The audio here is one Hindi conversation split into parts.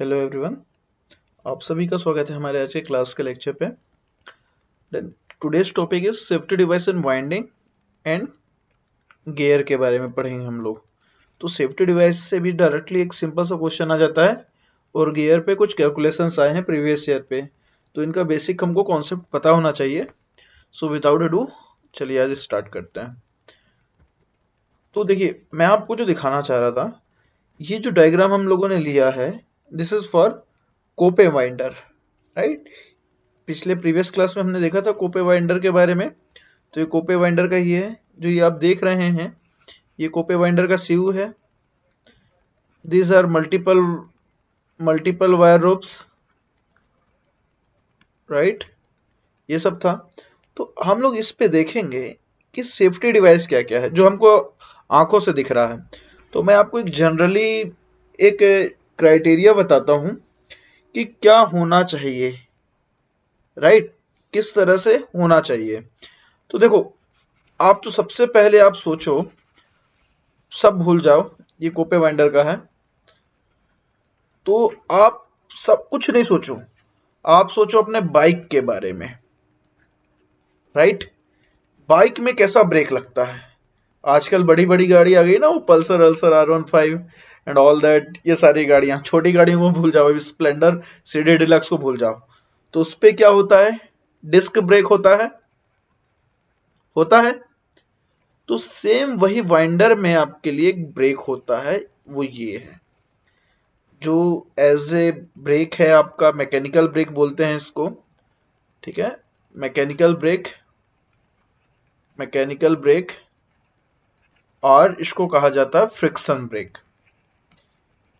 हेलो एवरीवन, आप सभी का स्वागत है हमारे आज के क्लास के लेक्चर पे। Then today's topic is safety device in winding and gear के बारे में पढ़ेंगे हम लोग। तो सेफ्टी डिवाइस से भी डायरेक्टली एक सिंपल सा क्वेश्चन आ जाता है और गियर पे कुछ कैलकुलेशंस आए हैं प्रीवियस ईयर पे, तो इनका बेसिक हमको कॉन्सेप्ट पता होना चाहिए। सो विदाउट अडू चलिए आज स्टार्ट करते हैं। तो देखिए, मैं आपको जो दिखाना चाह रहा था, ये जो डायग्राम हम लोगों ने लिया है, this is for copay winder, right. पिछले प्रीवियस क्लास में हमने देखा था कोपे वाइंडर के बारे में। तो ये कोपे वाइंडर का ये है, जो ये आप देख रहे हैं, ये कोपे वाइंडर का सीयू है। These are multiple wire ropes, right, ये सब था। तो हम लोग इस पे देखेंगे कि सेफ्टी डिवाइस क्या क्या है जो हमको आंखों से दिख रहा है। तो मैं आपको एक जनरली एक क्राइटेरिया बताता हूं कि क्या होना चाहिए, राइट, किस तरह से होना चाहिए। तो देखो, आप तो सबसे पहले आप सोचो, सब भूल जाओ, ये कोपे वाइंडर का है। तो आप सब कुछ नहीं सोचो, आप सोचो अपने बाइक के बारे में, राइट। बाइक में कैसा ब्रेक लगता है। आजकल बड़ी बड़ी गाड़ी आ गई ना, वो Pulsar ulcer R15 and all that, ये सारी गाड़ियां, छोटी गाड़ियों को भूल जाओ, स्प्लेंडर सीडी डिलक्स को भूल जाओ। तो उस पे क्या होता है, डिस्क ब्रेक होता है। तो सेम वही वाइंडर में आपके लिए एक ब्रेक होता है, वो ये है, जो एज ए ब्रेक है आपका, मैकेनिकल ब्रेक बोलते हैं इसको, ठीक है। मैकेनिकल ब्रेक और इसको कहा जाता है फ्रिक्शन ब्रेक।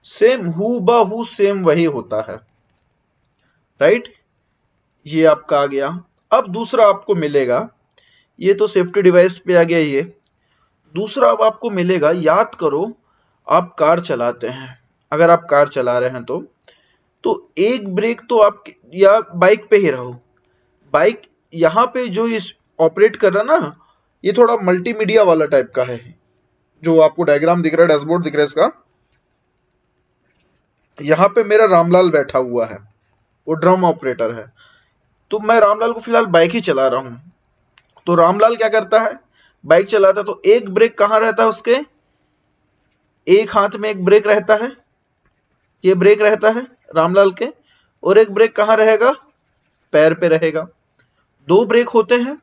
सेम हूबहू सेम वही होता है, राइट। ये आपका आ गया। अब दूसरा आपको मिलेगा, ये तो सेफ्टी डिवाइस पे आ गया। ये दूसरा अब आपको मिलेगा, याद करो, आप कार चलाते हैं, अगर आप कार चला रहे हैं तो एक ब्रेक तो आप, या बाइक पे ही रहो, बाइक यहाँ पे जो इस ऑपरेट कर रहा ना, ये थोड़ा मल्टीमीडिया वाला टाइप का है। जो आपको डायग्राम दिख रहा है, डैशबोर्ड दिख रहा है इसका, यहाँ पे मेरा रामलाल बैठा हुआ है, वो ड्रम ऑपरेटर है। तो मैं रामलाल को फिलहाल बाइक ही चला रहा हूं। तो रामलाल क्या करता है, बाइक चलाता है। तो एक ब्रेक कहां रहता है उसके, एक हाथ में एक ब्रेक रहता है, ये ब्रेक रहता है रामलाल के, और एक ब्रेक कहां रहेगा, पैर पे रहेगा। दो ब्रेक होते हैं।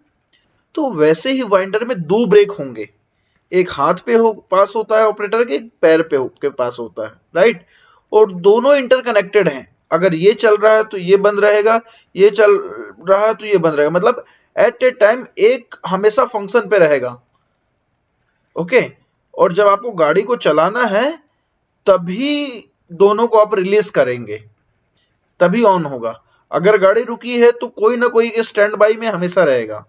तो वैसे ही वाइंडर में दो ब्रेक होंगे, एक हाथ पे पास होता है ऑपरेटर के, एक पैर के पास होता है, राइट। और दोनों इंटरकनेक्टेड हैं। अगर ये चल रहा है तो ये बंद रहेगा, ये चल रहा है तो ये बंद रहेगा, मतलब एट ए टाइम एक हमेशा फंक्शन पे रहेगा, ओके। और जब आपको गाड़ी को चलाना है तभी दोनों को आप रिलीज करेंगे, तभी ऑन होगा। अगर गाड़ी रुकी है तो कोई ना कोई के स्टैंड बाई में हमेशा रहेगा।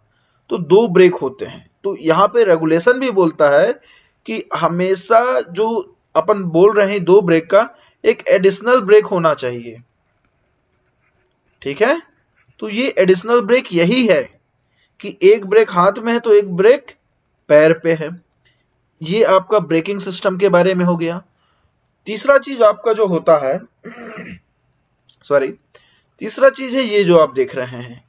तो दो ब्रेक होते हैं। तो यहां पे रेगुलेशन भी बोलता है कि हमेशा जो अपन बोल रहे हैं दो ब्रेक का, एक एडिशनल ब्रेक होना चाहिए, ठीक है। तो ये एडिशनल ब्रेक यही है कि एक ब्रेक हाथ में है तो एक ब्रेक पैर पे है। ये आपका ब्रेकिंग सिस्टम के बारे में हो गया। तीसरा चीज आपका जो होता है सॉरी तीसरा चीज है ये जो आप देख रहे हैं,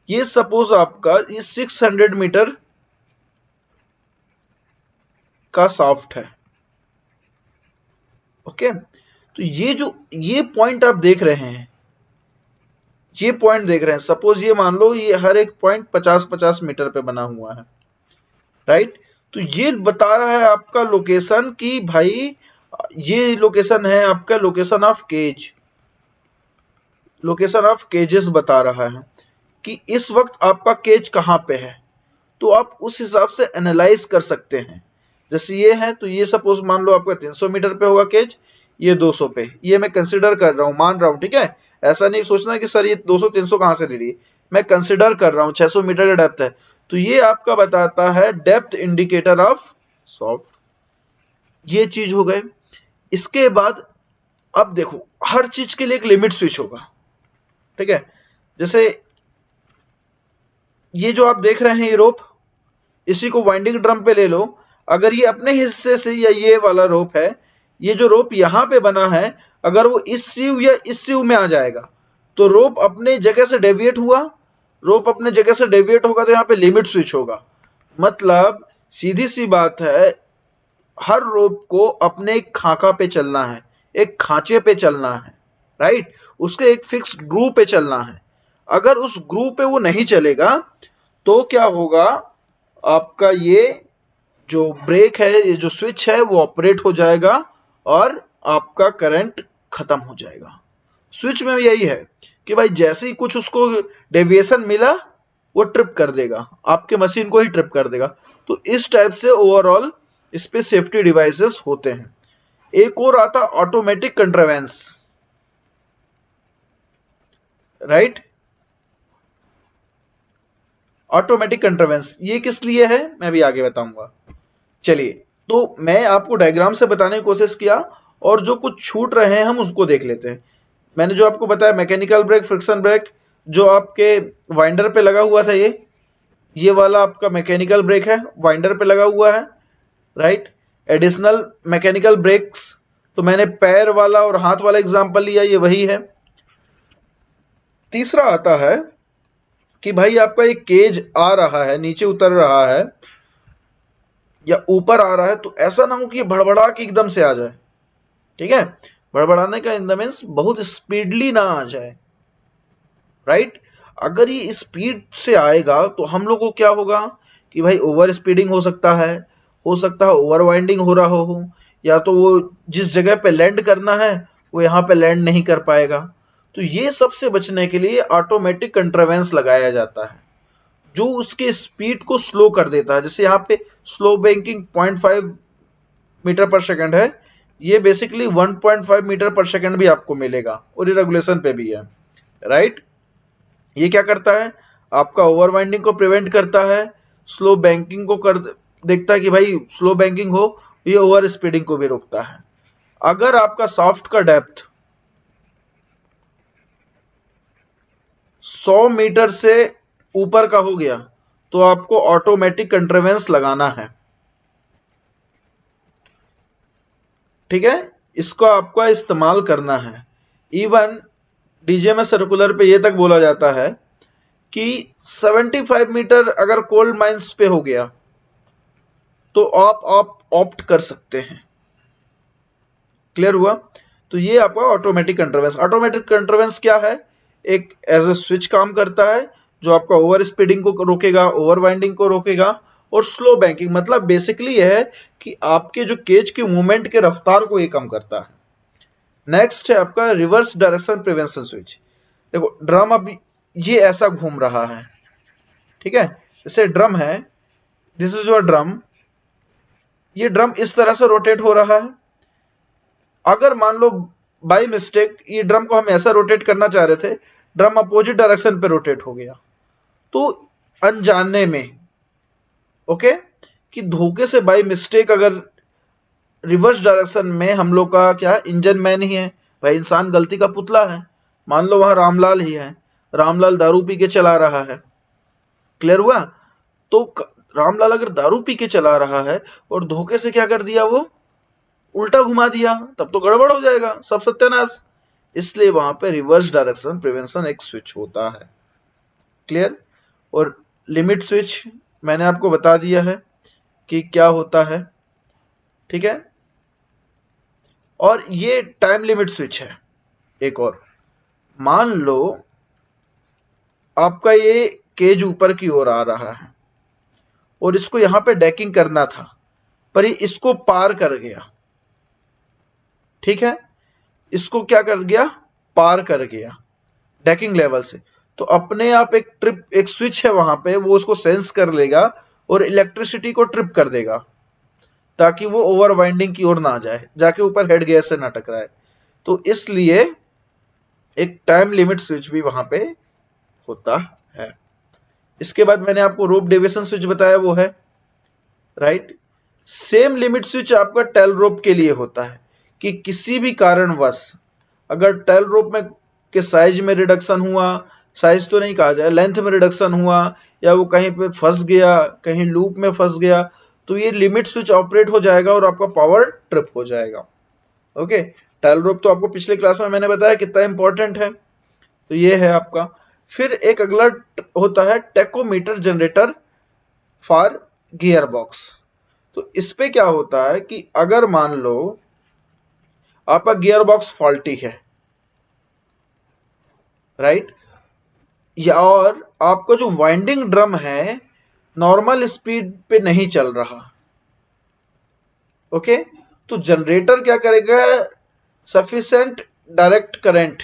ये सपोज आपका ये 600 मीटर का सॉफ्ट है, ओके। तो ये पॉइंट आप देख रहे हैं, ये पॉइंट देख रहे हैं, सपोज ये मान लो ये हर एक पॉइंट 50-50 मीटर पे बना हुआ है, राइट। तो ये बता रहा है आपका लोकेशन कि भाई ये लोकेशन है आपका, लोकेशन ऑफ केजेस बता रहा है कि इस वक्त आपका केज कहां पे है। तो आप उस हिसाब से एनालाइज कर सकते हैं। जैसे ये है, तो ये सपोज मान लो आपका 300 मीटर पे होगा केज, ये 200 पे, ये मैं कंसिडर कर रहा हूं, मान रहा हूं, ठीक है। ऐसा नहीं सोचना कि सर ये 200-300 कहां से ले लिए, मैं कंसिडर कर रहा हूं 600 मीटर का डेप्थ है। तो ये आपका बताता है डेप्थ इंडिकेटर ऑफ सॉफ्ट। ये चीज हो गए। इसके बाद अब देखो, हर चीज के लिए एक लिमिट स्विच होगा, ठीक है। जैसे ये जो आप देख रहे हैं ये रोप, इसी को वाइंडिंग ड्रम पे ले लो। अगर ये अपने हिस्से से, या ये वाला रोप है, ये जो रोप यहाँ पे बना है, अगर वो इस सीव या इस सीव में आ जाएगा तो रोप अपने जगह से डेविएट हुआ, रोप अपने जगह से डेविएट होगा तो यहाँ पे लिमिट स्विच होगा। मतलब सीधी सी बात है, हर रोप को अपने एक खाका पे चलना है, एक खांचे पे चलना है, राइट, उसके एक फिक्स ग्रुव पे चलना है। अगर उस ग्रुव पे वो नहीं चलेगा तो क्या होगा, आपका ये जो ब्रेक है, ये जो स्विच है वो ऑपरेट हो जाएगा और आपका करंट खत्म हो जाएगा। स्विच में यही है कि भाई जैसे ही कुछ उसको डेविएशन मिला वो ट्रिप कर देगा, आपके मशीन को ही ट्रिप कर देगा। तो इस टाइप से ओवरऑल इस पे सेफ्टी डिवाइसेस होते हैं। एक और आता automatic contravenes, right. Automatic contravenes ये किस लिए है मैं भी आगे बताऊंगा। चलिए, तो मैं आपको डायग्राम से बताने की कोशिश किया और जो कुछ छूट रहे हैं हम उसको देख लेते हैं। मैंने जो आपको बताया मैकेनिकल ब्रेक, फ्रिक्शन ब्रेक, जो आपके वाइंडर पे लगा हुआ था, ये वाला आपका मैकेनिकल ब्रेक है, वाइंडर पे लगा हुआ है, राइट। एडिशनल मैकेनिकल ब्रेक्स, तो मैंने पैर वाला और हाथ वाला एग्जांपल लिया, ये वही है। तीसरा आता है कि भाई आपका एक केज आ रहा है, नीचे उतर रहा है या ऊपर आ रहा है, तो ऐसा ना हो कि ये भड़बड़ा के एकदम से आ जाए, ठीक है। भड़बड़ाने का इन द मीन्स बहुत स्पीडली ना आ जाए, राइट। अगर ये स्पीड से आएगा तो हम लोग को क्या होगा कि भाई ओवर स्पीडिंग हो सकता है ओवर वाइंडिंग हो रहा हो, या तो वो जिस जगह पे लैंड करना है वो यहाँ पे लैंड नहीं कर पाएगा। तो ये सबसे बचने के लिए ऑटोमेटिक कंट्रावेंस लगाया जाता है जो उसके स्पीड को स्लो कर देता है। जैसे यहाँ पे स्लो बैंकिंग 0.5 मीटर पर सेकंड है, ये बेसिकली 1.5 मीटर पर सेकंड भी आपको मिलेगा और ये रेगुलेशन पे भी है, राइट। ये क्या करता है, आपका ओवर वाइंडिंग को प्रिवेंट करता है, स्लो बैंकिंग को कर देखता है कि भाई स्लो बैंकिंग हो, ये ओवर स्पीडिंग को भी रोकता है। अगर आपका सॉफ्ट का डेप्थ 100 मीटर से ऊपर का हो गया तो आपको ऑटोमेटिक कंट्रावेंस लगाना है, ठीक है। इसको आपको इस्तेमाल करना है। इवन डीजे में सर्कुलर पे ये तक बोला जाता है कि 75 मीटर अगर कोल्ड माइंस पे हो गया तो आप ऑप्ट कर सकते हैं। क्लियर हुआ। तो ये आपका ऑटोमेटिक कंट्रावेंस। ऑटोमेटिक कंट्रावेंस क्या है, एक एज ए स्विच काम करता है जो आपका ओवर स्पीडिंग को रोकेगा, ओवर वाइंडिंग को रोकेगा और स्लो बैंकिंग, मतलब बेसिकली यह है कि आपके जो केज की मूवमेंट के रफ्तार को ये कम करता है। नेक्स्ट है आपका रिवर्स डायरेक्शन प्रिवेंशन स्विच। देखो ड्रम अब ये ऐसा घूम रहा है, ठीक है, जैसे ड्रम है, दिस इज योर ड्रम, ये ड्रम इस तरह से रोटेट हो रहा है। अगर मान लो बाय मिस्टेक ये ड्रम को हम ऐसा रोटेट करना चाह रहे थे, ड्रम अपोजिट डायरेक्शन पे रोटेट हो गया, तो अनजाने में, ओके, कि धोखे से बाय मिस्टेक अगर रिवर्स डायरेक्शन में हम लोग का क्या इंजन मैन ही है, भाई इंसान गलती का पुतला है, मान लो वहां रामलाल ही है, रामलाल दारू पी के चला रहा है, क्लियर हुआ। तो रामलाल अगर दारू पी के चला रहा है और धोखे से क्या कर दिया, वो उल्टा घुमा दिया, तब तो गड़बड़ हो जाएगा, सब सत्यानाश। इसलिए वहां पे रिवर्स डायरेक्शन प्रिवेंशन एक स्विच होता है, क्लियर। और लिमिट स्विच मैंने आपको बता दिया है कि क्या होता है, ठीक है। और ये टाइम लिमिट स्विच है एक और। मान लो आपका ये केज ऊपर की ओर आ रहा है और इसको यहां पे डेकिंग करना था, पर ये इसको पार कर गया, ठीक है, इसको क्या कर गया, पार कर गया डेकिंग लेवल से, तो अपने आप एक स्विच है वहां पे, वो उसको सेंस कर लेगा और इलेक्ट्रिसिटी को ट्रिप कर देगा ताकि वो ओवर वाइंडिंग की ओर ना जाए, जाके ऊपर हेड गियर से ना टकराए। तो इसलिए एक टाइम लिमिट स्विच भी वहां पे होता है। इसके बाद मैंने आपको रोप डेविएशन स्विच बताया, वो है, राइट। सेम लिमिट स्विच आपका टेल रोप के लिए होता है कि किसी भी कारणवश अगर टेल रोप में के साइज में रिडक्शन हुआ, साइज तो नहीं कहा जाए, लेंथ में रिडक्शन हुआ, या वो कहीं पे फंस गया, कहीं लूप में फंस गया, तो ये लिमिट स्विच ऑपरेट हो जाएगा और आपका पावर ट्रिप हो जाएगा। ओके, टाइल रोप तो आपको पिछले क्लास में मैंने बताया कितना इंपॉर्टेंट है, तो ये है आपका। फिर एक अगला होता है tachometer generator for gear box. तो इस पे क्या होता है कि अगर मान लो आपका गियर बॉक्स फॉल्टी है, राइट, या और आपका जो वाइंडिंग ड्रम है नॉर्मल स्पीड पे नहीं चल रहा, ओके, तो जनरेटर क्या करेगा, सफिशिएंट डायरेक्ट करंट,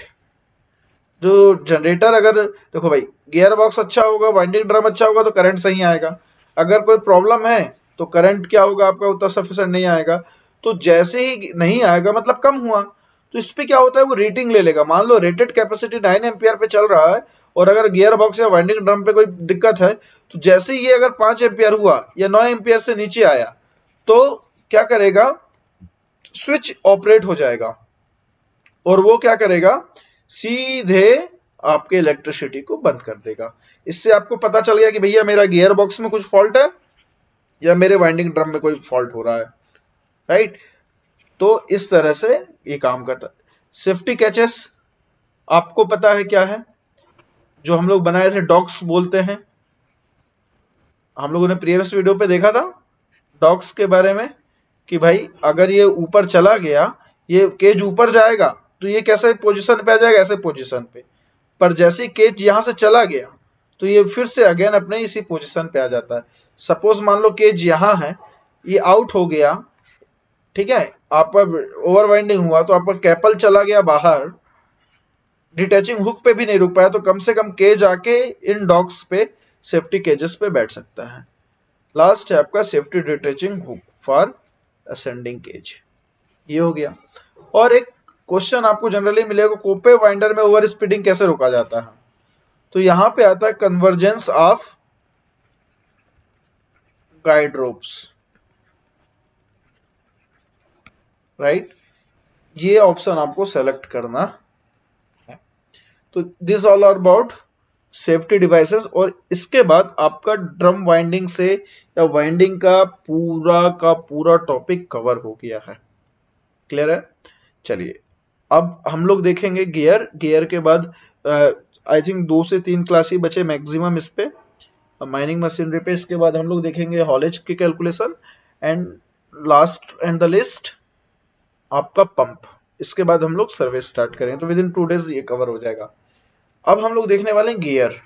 जो जनरेटर अगर देखो भाई गियर बॉक्स अच्छा होगा, वाइंडिंग ड्रम अच्छा होगा तो करंट सही आएगा। अगर कोई प्रॉब्लम है तो करंट क्या होगा आपका, उतना सफिशिएंट नहीं आएगा। तो जैसे ही नहीं आएगा मतलब कम हुआ, तो इस पे क्या होता है वो रेटिंग ले लेगा। मान लो रेटेड कैपेसिटी 9 एम्पियर पे चल रहा है और अगर गियर बॉक्स या वाइंडिंग ड्रम पे कोई दिक्कत है, तो जैसे ही ये अगर 5 एम्पियर हुआ या 9 एम्पियर से नीचे आया तो क्या करेगा, स्विच ऑपरेट हो जाएगा और वो क्या करेगा, सीधे आपके इलेक्ट्रिसिटी को बंद कर देगा। इससे आपको पता चल गया कि भैया मेरा गियर बॉक्स में कुछ फॉल्ट है या मेरे वाइंडिंग ड्रम में कोई फॉल्ट हो रहा है, राइट। तो इस तरह से ये काम करता है। सेफ्टी कैचेस आपको पता है क्या है, जो हम लोग बनाए थे डॉक्स बोलते हैं, हम लोगों ने प्रीवियस वीडियो पे देखा था डॉक्स के बारे में कि भाई अगर ये ऊपर चला गया, ये केज ऊपर जाएगा तो ये कैसे पोजीशन पे आ जाएगा, ऐसे पोजीशन पे, पर जैसे केज यहां से चला गया तो ये फिर से अगेन अपने इसी पोजीशन पे आ जाता है। सपोज मान लो केज यहां है, ये आउट हो गया, ठीक है, आपका ओवर वाइंडिंग हुआ तो आपका कैपल चला गया बाहर, डिटैचिंग हुक पे भी नहीं रुक पाया, तो कम से कम केज आके इन डॉक्स पे सेफ्टी केजेस पे बैठ सकता है। लास्ट है आपका safety detaching hook for ascending cage, ये हो गया। और एक क्वेश्चन आपको जनरली मिलेगा, कोपे वाइंडर में ओवर स्पीडिंग कैसे रोका जाता है, तो यहां पे आता है convergence of guide ropes, right, ये ऑप्शन आपको सेलेक्ट करना है। तो this all are about safety devices. और इसके बाद आपका ड्रम वाइंडिंग से या वाइंडिंग का पूरा टॉपिक कवर हो गया है। क्लियर है? चलिए अब हम लोग देखेंगे गियर। गियर के बाद आई थिंक 2 से 3 क्लास ही बचे मैक्सिमम इस पे, माइनिंग मशीनरी पे। इसके बाद हम लोग देखेंगे हॉलेज की calculation and last and the list आपका पंप। इसके बाद हम लोग सर्विस स्टार्ट करेंगे, तो विद इन 2 डेज ये कवर हो जाएगा। अब हम लोग देखने वाले हैं गियर।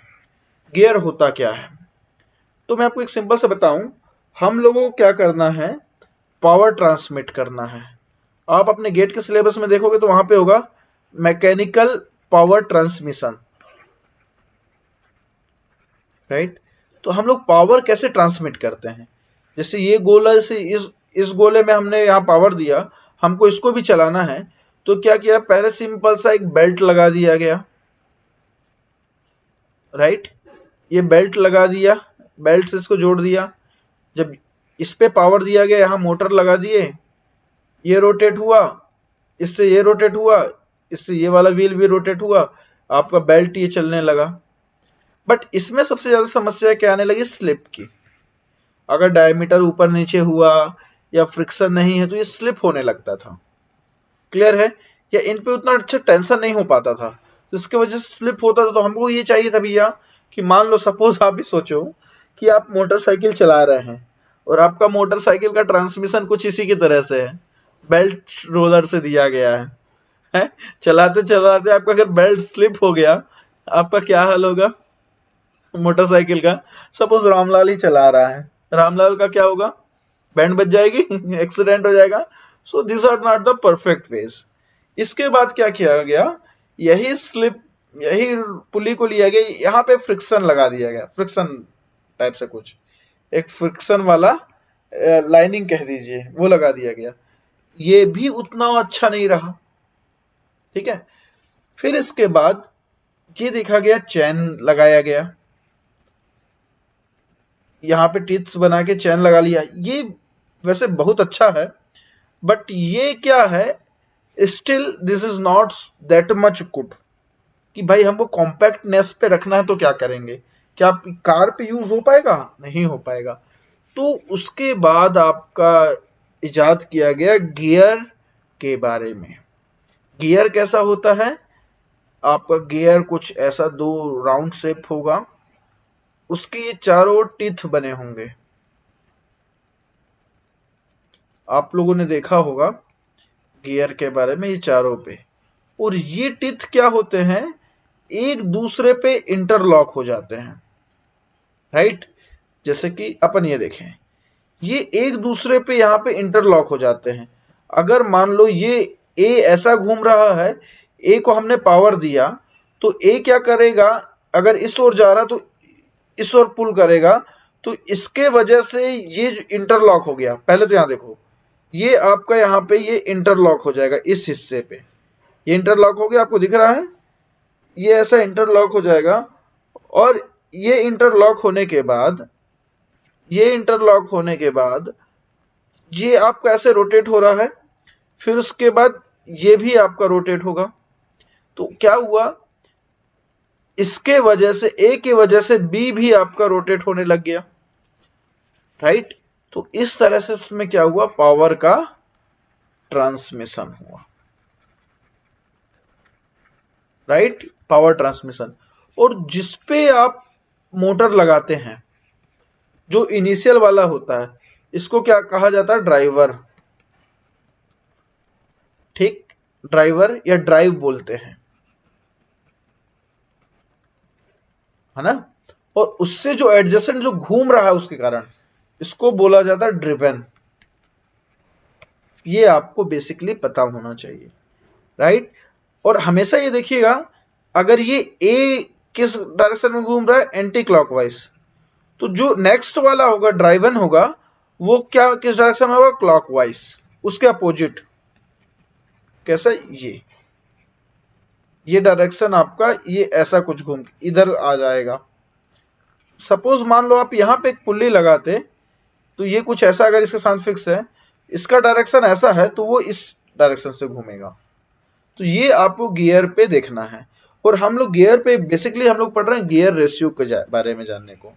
गियर होता क्या है, तो मैं आपको एक सिंपल से बताऊं, हम लोगों को क्या करना है, पावर ट्रांसमिट करना है। आप अपने गेट के सिलेबस में देखोगे तो वहां पे होगा मैकेनिकल पावर ट्रांसमिशन, राइट। तो हम लोग पावर कैसे ट्रांसमिट करते हैं, जैसे ये गोला से इस गोले में हमने यहाँ पावर दिया, हमको इसको भी चलाना है, तो क्या किया, पहले सिंपल सा एक बेल्ट लगा दिया गया, राइट, ये बेल्ट लगा दिया, बेल्ट से इसको जोड़ दिया। जब इस पे पावर दिया गया, यहां मोटर लगा दिए, ये रोटेट हुआ, इससे ये रोटेट हुआ, इससे ये वाला व्हील भी रोटेट हुआ, आपका बेल्ट ये चलने लगा। बट इसमें सबसे ज्यादा समस्या क्या आने लगी, स्लिप की। अगर डायमीटर ऊपर नीचे हुआ या फ्रिक्शन नहीं है तो ये स्लिप होने लगता था। क्लियर है? या इन पे उतना अच्छा टेंशन नहीं हो पाता था, तो इसके वजह से स्लिप होता था। तो हमको ये चाहिए था भैया कि मान लो सपोज आप भी सोचो कि आप मोटरसाइकिल चला रहे हैं और आपका मोटरसाइकिल का ट्रांसमिशन कुछ इसी की तरह से है, बेल्ट रोलर से दिया गया है? चलाते चलाते आपका अगर बेल्ट स्लिप हो गया, आपका क्या हाल होगा मोटरसाइकिल का। सपोज रामलाल ही चला रहा है, रामलाल का क्या होगा, बैंड बज जाएगी, एक्सीडेंट हो जाएगा। So this are not the perfect ways. इसके बाद क्या किया गया, यही स्लिप, यही पुली को लिया गया, यहाँ पे फ्रिक्शन लगा दिया गया, फ्रिक्शन टाइप से कुछ, एक फ्रिक्शन वाला लाइनिंग कह दीजिए, वो लगा दिया गया। ये भी उतना अच्छा नहीं रहा, ठीक है। फिर इसके बाद ये देखा गया, चैन लगाया गया, यहाँ पे टीथ्स बना के चैन लगा लिया। ये वैसे बहुत अच्छा है, बट ये क्या है, still this is not that much good कि भाई हमको कॉम्पैक्टनेस पे रखना है तो क्या करेंगे, क्या कार पे यूज हो पाएगा, नहीं हो पाएगा। तो उसके बाद आपका इजाद किया गया गियर के बारे में। गियर कैसा होता है? आपका गियर कुछ ऐसा 2 राउंड शेप होगा, उसके ये चारों टीथ बने होंगे। आप लोगों ने देखा होगा गियर के बारे में, ये चारों पे, और ये टीथ क्या होते हैं, एक दूसरे पे इंटरलॉक हो जाते हैं, राइट। जैसे कि अपन ये देखें, ये एक दूसरे पे यहां पे इंटरलॉक हो जाते हैं। अगर मान लो ये ए ऐसा घूम रहा है, ए को हमने पावर दिया, तो ए क्या करेगा, अगर इस ओर जा रहा तो इस ओर पुल करेगा, तो इसके वजह से ये इंटरलॉक हो गया। पहले तो यहां देखो, ये आपका यहां पे ये इंटरलॉक हो जाएगा इस हिस्से पे, ये इंटरलॉक हो गया, आपको दिख रहा है, ये ऐसा इंटरलॉक हो जाएगा। और ये इंटरलॉक होने के बाद, ये इंटरलॉक होने के बाद ये आपका ऐसे रोटेट हो रहा है, फिर उसके बाद ये भी आपका रोटेट होगा। तो क्या हुआ, इसके वजह से, ए की वजह से बी भी आपका रोटेट होने लग गया, राइट। तो इस तरह से उसमें क्या हुआ, पावर का ट्रांसमिशन हुआ, राइट, पावर ट्रांसमिशन। और जिसपे आप मोटर लगाते हैं, जो इनिशियल वाला होता है, इसको क्या कहा जाता है, ड्राइवर, ठीक, ड्राइवर या ड्राइव बोलते हैं, है ना। और उससे जो एडजेसेंट जो घूम रहा है उसके कारण, इसको बोला जाता है ड्रिवन। ये आपको बेसिकली पता होना चाहिए, राइट। और हमेशा ये देखिएगा, अगर ये ए किस डायरेक्शन में घूम रहा है, एंटी क्लॉकवाइज, तो जो नेक्स्ट वाला होगा ड्राइवन होगा, वो क्या किस डायरेक्शन में होगा, क्लॉकवाइज, उसके अपोजिट। कैसा, ये डायरेक्शन आपका, ये ऐसा कुछ घूम इधर आ जाएगा। सपोज मान लो आप यहां पे एक पुल्ली लगाते, तो ये कुछ ऐसा, अगर इसके साथ फिक्स है, इसका डायरेक्शन ऐसा है, तो वो इस डायरेक्शन से घूमेगा। तो ये आपको गियर पे देखना है। और हम लोग गियर पे बेसिकली हम लोग पढ़ रहे हैं गियर रेशियो के बारे में जानने को।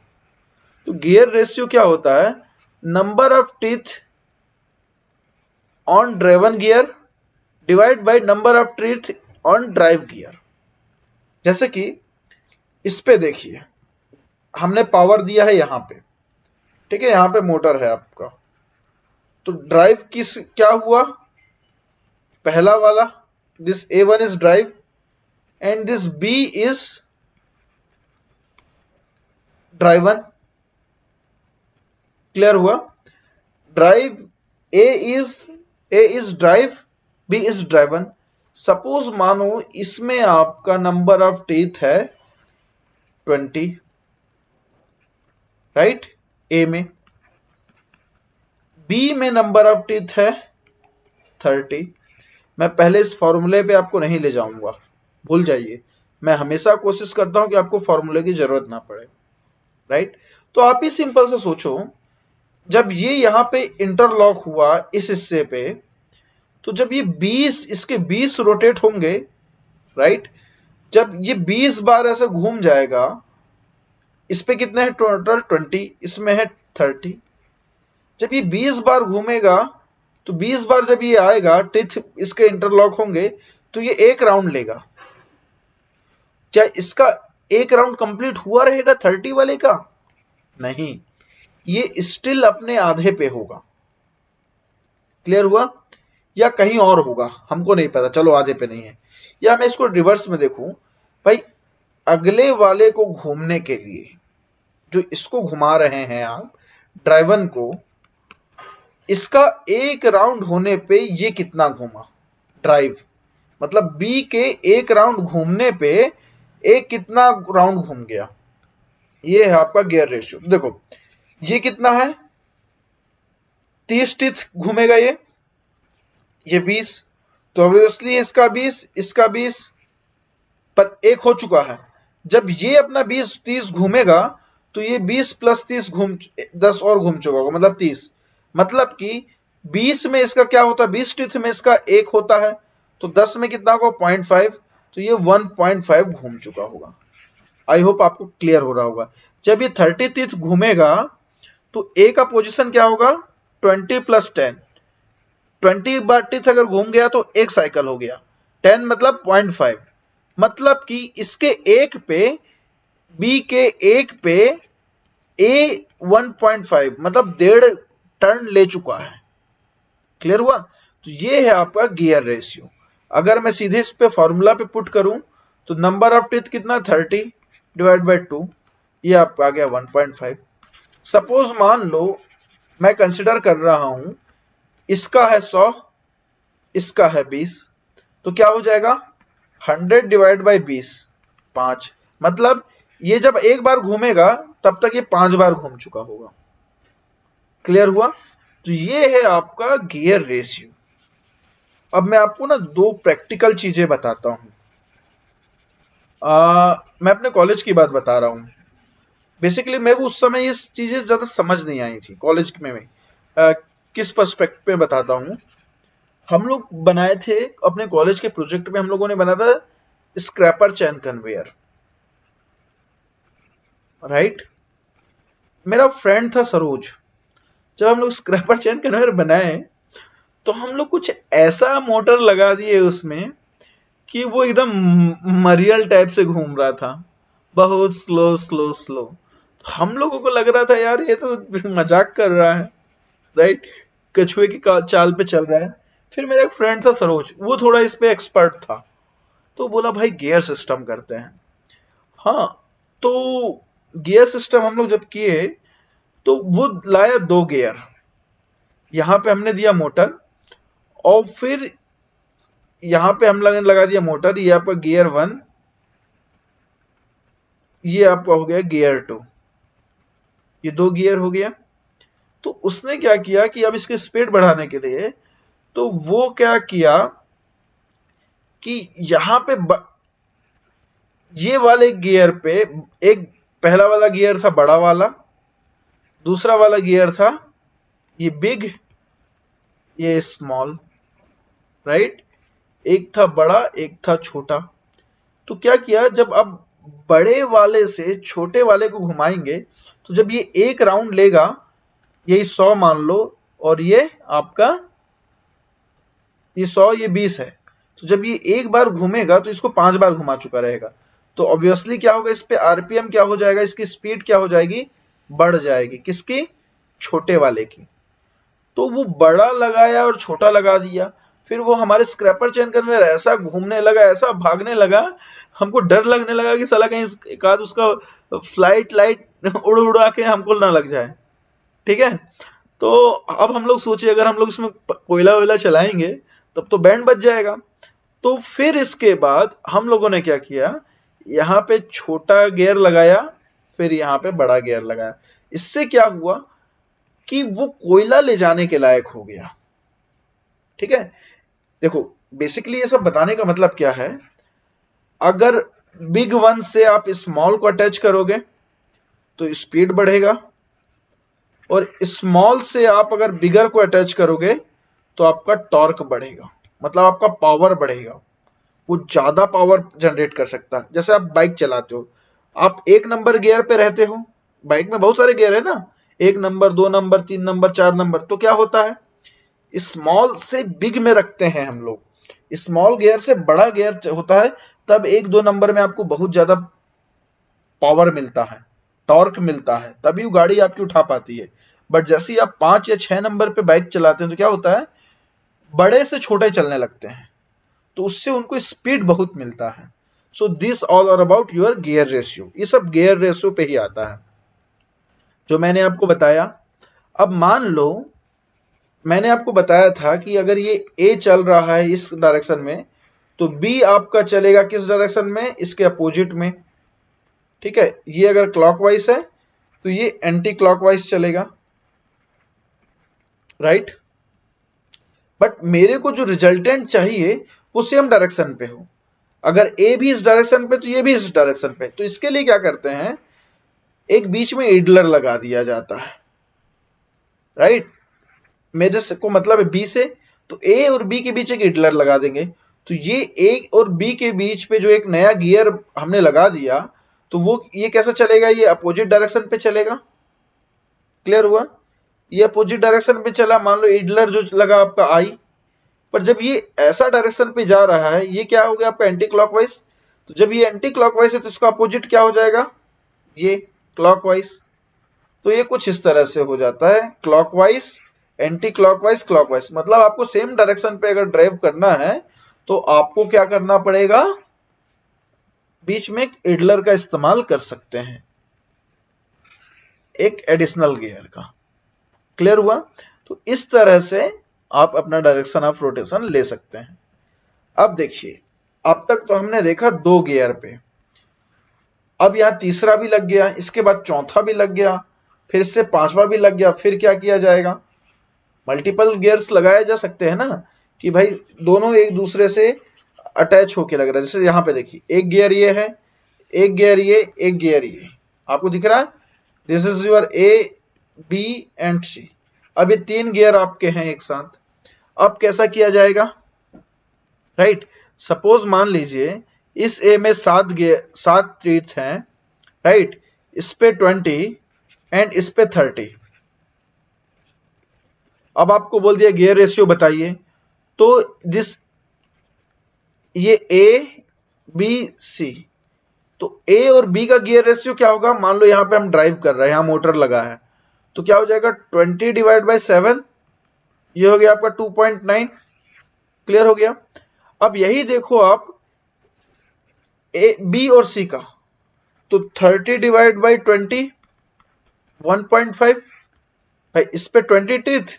तो गियर रेशियो क्या होता है, number of teeth on driven gear divide by number of teeth on drive gear. जैसे कि इस पे देखिए, हमने पावर दिया है यहां पे, ठीक है, यहां पे मोटर है आपका, तो ड्राइव किस क्या हुआ, पहला वाला, this A1 is drive and this B is driven. Clear हुआ, drive A is drive, B is driven. Suppose मानो इसमें आपका नंबर ऑफ टीथ है 20, राइट, ए में, बी में नंबर ऑफ टीथ है 30। मैं पहले इस फॉर्मूले पे आपको नहीं ले जाऊंगा, भूल जाइए। मैं हमेशा कोशिश करता हूं कि आपको फॉर्मूले की जरूरत ना पड़े, राइट। तो आप ही सिंपल से सोचो, जब ये यहां पे इंटरलॉक हुआ इस हिस्से पे, तो जब ये 20, इसके 20 रोटेट होंगे, राइट, जब ये 20 बार ऐसे घूम जाएगा, इस पे कितने हैं टोटल 20, इसमें है 30। जब ये 20 बार घूमेगा, तो 20 बार जब ये आएगा, टीथ इसके इंटरलॉक होंगे, तो ये एक राउंड लेगा। क्या इसका एक राउंड कंप्लीट हुआ रहेगा 30 वाले का? नहीं, ये स्टिल अपने आधे पे होगा। क्लियर हुआ, या कहीं और होगा, हमको नहीं पता, चलो आधे पे नहीं है। या मैं इसको रिवर्स में देखूं, भाई अगले वाले को घूमने के लिए, जो इसको घुमा रहे हैं आप ड्राइवन को, इसका एक राउंड होने पे ये कितना घूमा, ड्राइव, मतलब बी के एक राउंड घूमने पे ए कितना राउंड घूम गया, ये है आपका गियर रेशियो। देखो ये कितना है, 30 टीथ घूमेगा ये 20, तो ऑब्वियसली इसका 20, इसका 20, पर एक हो चुका है। जब ये अपना 20-30 घूमेगा, तो ये 20 प्लस 30 10 और घूम चुका होगा, मतलब 30। मतलब कि 20 में इसका क्या होता है, 20 टीथ में इसका एक होता है, तो 10 में कितना होगा 0.5, तो ये 1.5 घूम चुका होगा। आई होप आपको क्लियर हो रहा होगा। जब ये 30 टीथ घूमेगा, तो ए का पोजीशन क्या होगा, 20 प्लस 10, 20 बार टिथ अगर घूम गया तो एक साइकिल हो गया, 10 मतलब 0.5, मतलब कि इसके एक पे, बी के एक पे ए 1.5 मतलब 1.5 टर्न ले चुका है। क्लियर हुआ? तो ये है आपका गियर रेशियो। अगर मैं सीधे इस पे फॉर्मूला पे पुट करूं तो नंबर ऑफ टिथ कितना 30 डिवाइड बाय 2, ये आपका आ गया 1.5। सपोज मान लो मैं कंसिडर कर रहा हूं इसका है 100, इसका है 20, तो क्या हो जाएगा 100 डिवाइड बाई 20, 5, मतलब ये जब एक बार घूमेगा तब तक ये 5 बार घूम चुका होगा। क्लियर हुआ? तो ये है आपका गियर रेशियो। अब मैं आपको ना दो प्रैक्टिकल चीजें बताता हूं। मैं अपने कॉलेज की बात बता रहा हूं। बेसिकली मेरे को उस समय ये चीजें ज्यादा समझ नहीं आई थी कॉलेज में। किस पर्सपेक्टिव पे बताता हूं। हम लोग बनाए थे अपने कॉलेज के प्रोजेक्ट में, हम लोगों ने बनाया था स्क्रैपर चैन कन्वेयर, राइट। मेरा फ्रेंड था सरोज। जब हम लोग स्क्रैपर चैन कन्वेयर बनाए तो हम लोग कुछ ऐसा मोटर लगा दिए उसमें कि वो एकदम मरियल टाइप से घूम रहा था, बहुत स्लो स्लो स्लो। हम लोगों को लग रहा था यार ये तो मजाक कर रहा है, राइट, कछुए की चाल पे चल रहा है। फिर मेरा एक फ्रेंड था सरोज, वो थोड़ा इस पे एक्सपर्ट था, तो बोला भाई गियर सिस्टम करते हैं। हाँ, तो गियर सिस्टम हम लोग जब किए तो वो लाया 2 गियर, यहां पे हमने दिया मोटर, और फिर यहां पे हम लोगों ने लगा दिया मोटर। ये आपका गियर 1, ये आपका हो गया गियर 2, ये 2 गियर हो गया। तो उसने क्या किया कि अब इसकी स्पीड बढ़ाने के लिए तो वो क्या किया कि यहां पे ये वाले गियर पे एक पहला वाला गियर था बड़ा वाला, दूसरा वाला गियर था ये बिग, ये स्मॉल, राइट। एक था बड़ा एक था छोटा। तो क्या किया, जब अब बड़े वाले से छोटे वाले को घुमाएंगे तो जब ये एक राउंड लेगा, यही 100 मान लो, और ये आपका ये 100 ये 20 है, तो जब ये एक बार घूमेगा तो इसको 5 बार घुमा चुका रहेगा। तो ऑब्वियसली क्या होगा, इस पे आरपीएम क्या हो जाएगा, इसकी स्पीड क्या हो जाएगी, बढ़ जाएगी। किसकी? छोटे वाले की। तो वो बड़ा लगाया और छोटा लगा दिया। फिर वो हमारे स्क्रैपर चेन कन्वेयर ऐसा घूमने लगा, ऐसा भागने लगा, हमको डर लगने लगा कि साला कहीं एक आध उसका फ्लाइट लाइट उड़ उड़ा के हमको ना लग जाए। ठीक है, तो अब हम लोग सोचे अगर हम लोग इसमें कोयला वोयला चलाएंगे तब तो बैंड बच जाएगा। तो फिर इसके बाद हम लोगों ने क्या किया, यहाँ पे छोटा गियर लगाया, फिर यहाँ पे बड़ा गियर लगाया। इससे क्या हुआ कि वो कोयला ले जाने के लायक हो गया। ठीक है, देखो बेसिकली ये सब बताने का मतलब क्या है, अगर बिग वन से आप स्मॉल को अटैच करोगे तो स्पीड बढ़ेगा, और स्मॉल से आप अगर बिगर को अटैच करोगे तो आपका टॉर्क बढ़ेगा, मतलब आपका पावर बढ़ेगा, वो ज्यादा पावर जनरेट कर सकता है। जैसे आप बाइक चलाते हो, आप 1 नंबर गियर पे रहते हो, बाइक में बहुत सारे गियर है ना, 1 नंबर 2 नंबर 3 नंबर 4 नंबर, तो क्या होता है, स्मॉल से बिग में रखते हैं हम लोग, स्मॉल गियर से बड़ा गियर होता है, तब 1 2 नंबर में आपको बहुत ज्यादा पावर मिलता है, टॉर्क मिलता है, तभी वो गाड़ी आपकी उठा पाती है। बट जैसे ही आप 5 या 6 नंबर पे बाइक चलाते हैं तो क्या होता है, बड़े से छोटे चलने लगते हैं, तो उससे उनको स्पीड बहुत मिलता है। So this all are about your gear ratio, ये सब गियर रेशियो पे ही आता है जो मैंने आपको बताया। अब मान लो मैंने आपको बताया था कि अगर ये ए चल रहा है इस डायरेक्शन में, तो बी आपका चलेगा किस डायरेक्शन में, इसके अपोजिट में। ठीक है, ये अगर क्लॉकवाइज है तो ये एंटी क्लॉकवाइज चलेगा, राइट। बट मेरे को जो रिजल्टेंट चाहिए वो सेम डायरेक्शन पे हो, अगर ए भी इस डायरेक्शन पे तो ये भी इस डायरेक्शन पे। तो इसके लिए क्या करते हैं, एक बीच में इडलर लगा दिया जाता है, राइट। मेरे से को मतलब है बी से, तो ए और बी के बीच एक इडलर लगा देंगे, तो ये ए और बी के बीच पे जो एक नया गियर हमने लगा दिया, तो वो ये कैसा चलेगा, ये अपोजिट डायरेक्शन पे चलेगा। क्लियर हुआ, ये अपोजिट डायरेक्शन पे चला। मान लो इडलर जो लगा आपका आई, पर जब ये ऐसा डायरेक्शन पे जा रहा है, ये क्या हो गया आपका एंटी क्लॉकवाइज। तो जब ये एंटी क्लॉकवाइज है तो इसका अपोजिट क्या हो जाएगा, ये क्लॉकवाइज। तो ये कुछ इस तरह से हो जाता है, क्लॉकवाइज, एंटी क्लॉकवाइज, क्लॉकवाइज। मतलब आपको सेम डायरेक्शन पे अगर ड्राइव करना है तो आपको क्या करना पड़ेगा, बीच में एक इडलर का इस्तेमाल कर सकते हैं, एक एडिशनल गियर का। क्लियर हुआ। तो इस तरह से आप अपना डायरेक्शन ऑफ रोटेशन ले सकते हैं। अब देखिए, अब तक तो हमने देखा 2 गियर पे, अब यहां तीसरा भी लग गया, इसके बाद चौथा भी लग गया, फिर से 5वां भी लग गया। फिर क्या किया जाएगा, मल्टीपल गियर्स लगाए जा सकते हैं ना, कि भाई दोनों एक दूसरे से अटैच होके लग रहा है। जैसे यहां पे देखिए, एक गियर ये है, एक गियर ये, एक गियर ये, आपको दिख रहा है। This is your A, B and C. अब ये 3 गियर आपके हैं एक साथ। अब कैसा किया जाएगा, राइट। सपोज मान लीजिए इस ए में 7 टीथ हैं, राइट। इस पे 20 एंड इस पे 30। अब आपको बोल दिया गियर रेशियो बताइए, तो जिस ये ए बी सी, तो ए और बी का गियर रेशियो क्या होगा, मान लो यहां पे हम ड्राइव कर रहे हैं, यहां मोटर लगा है, तो क्या हो जाएगा 20 डिवाइड बाई 7, ये हो गया आपका 2.9। क्लियर हो गया। अब यही देखो आप ए बी और सी का, तो 30 डिवाइड बाई 20 1.5। भाई इस पे 20 टीथ,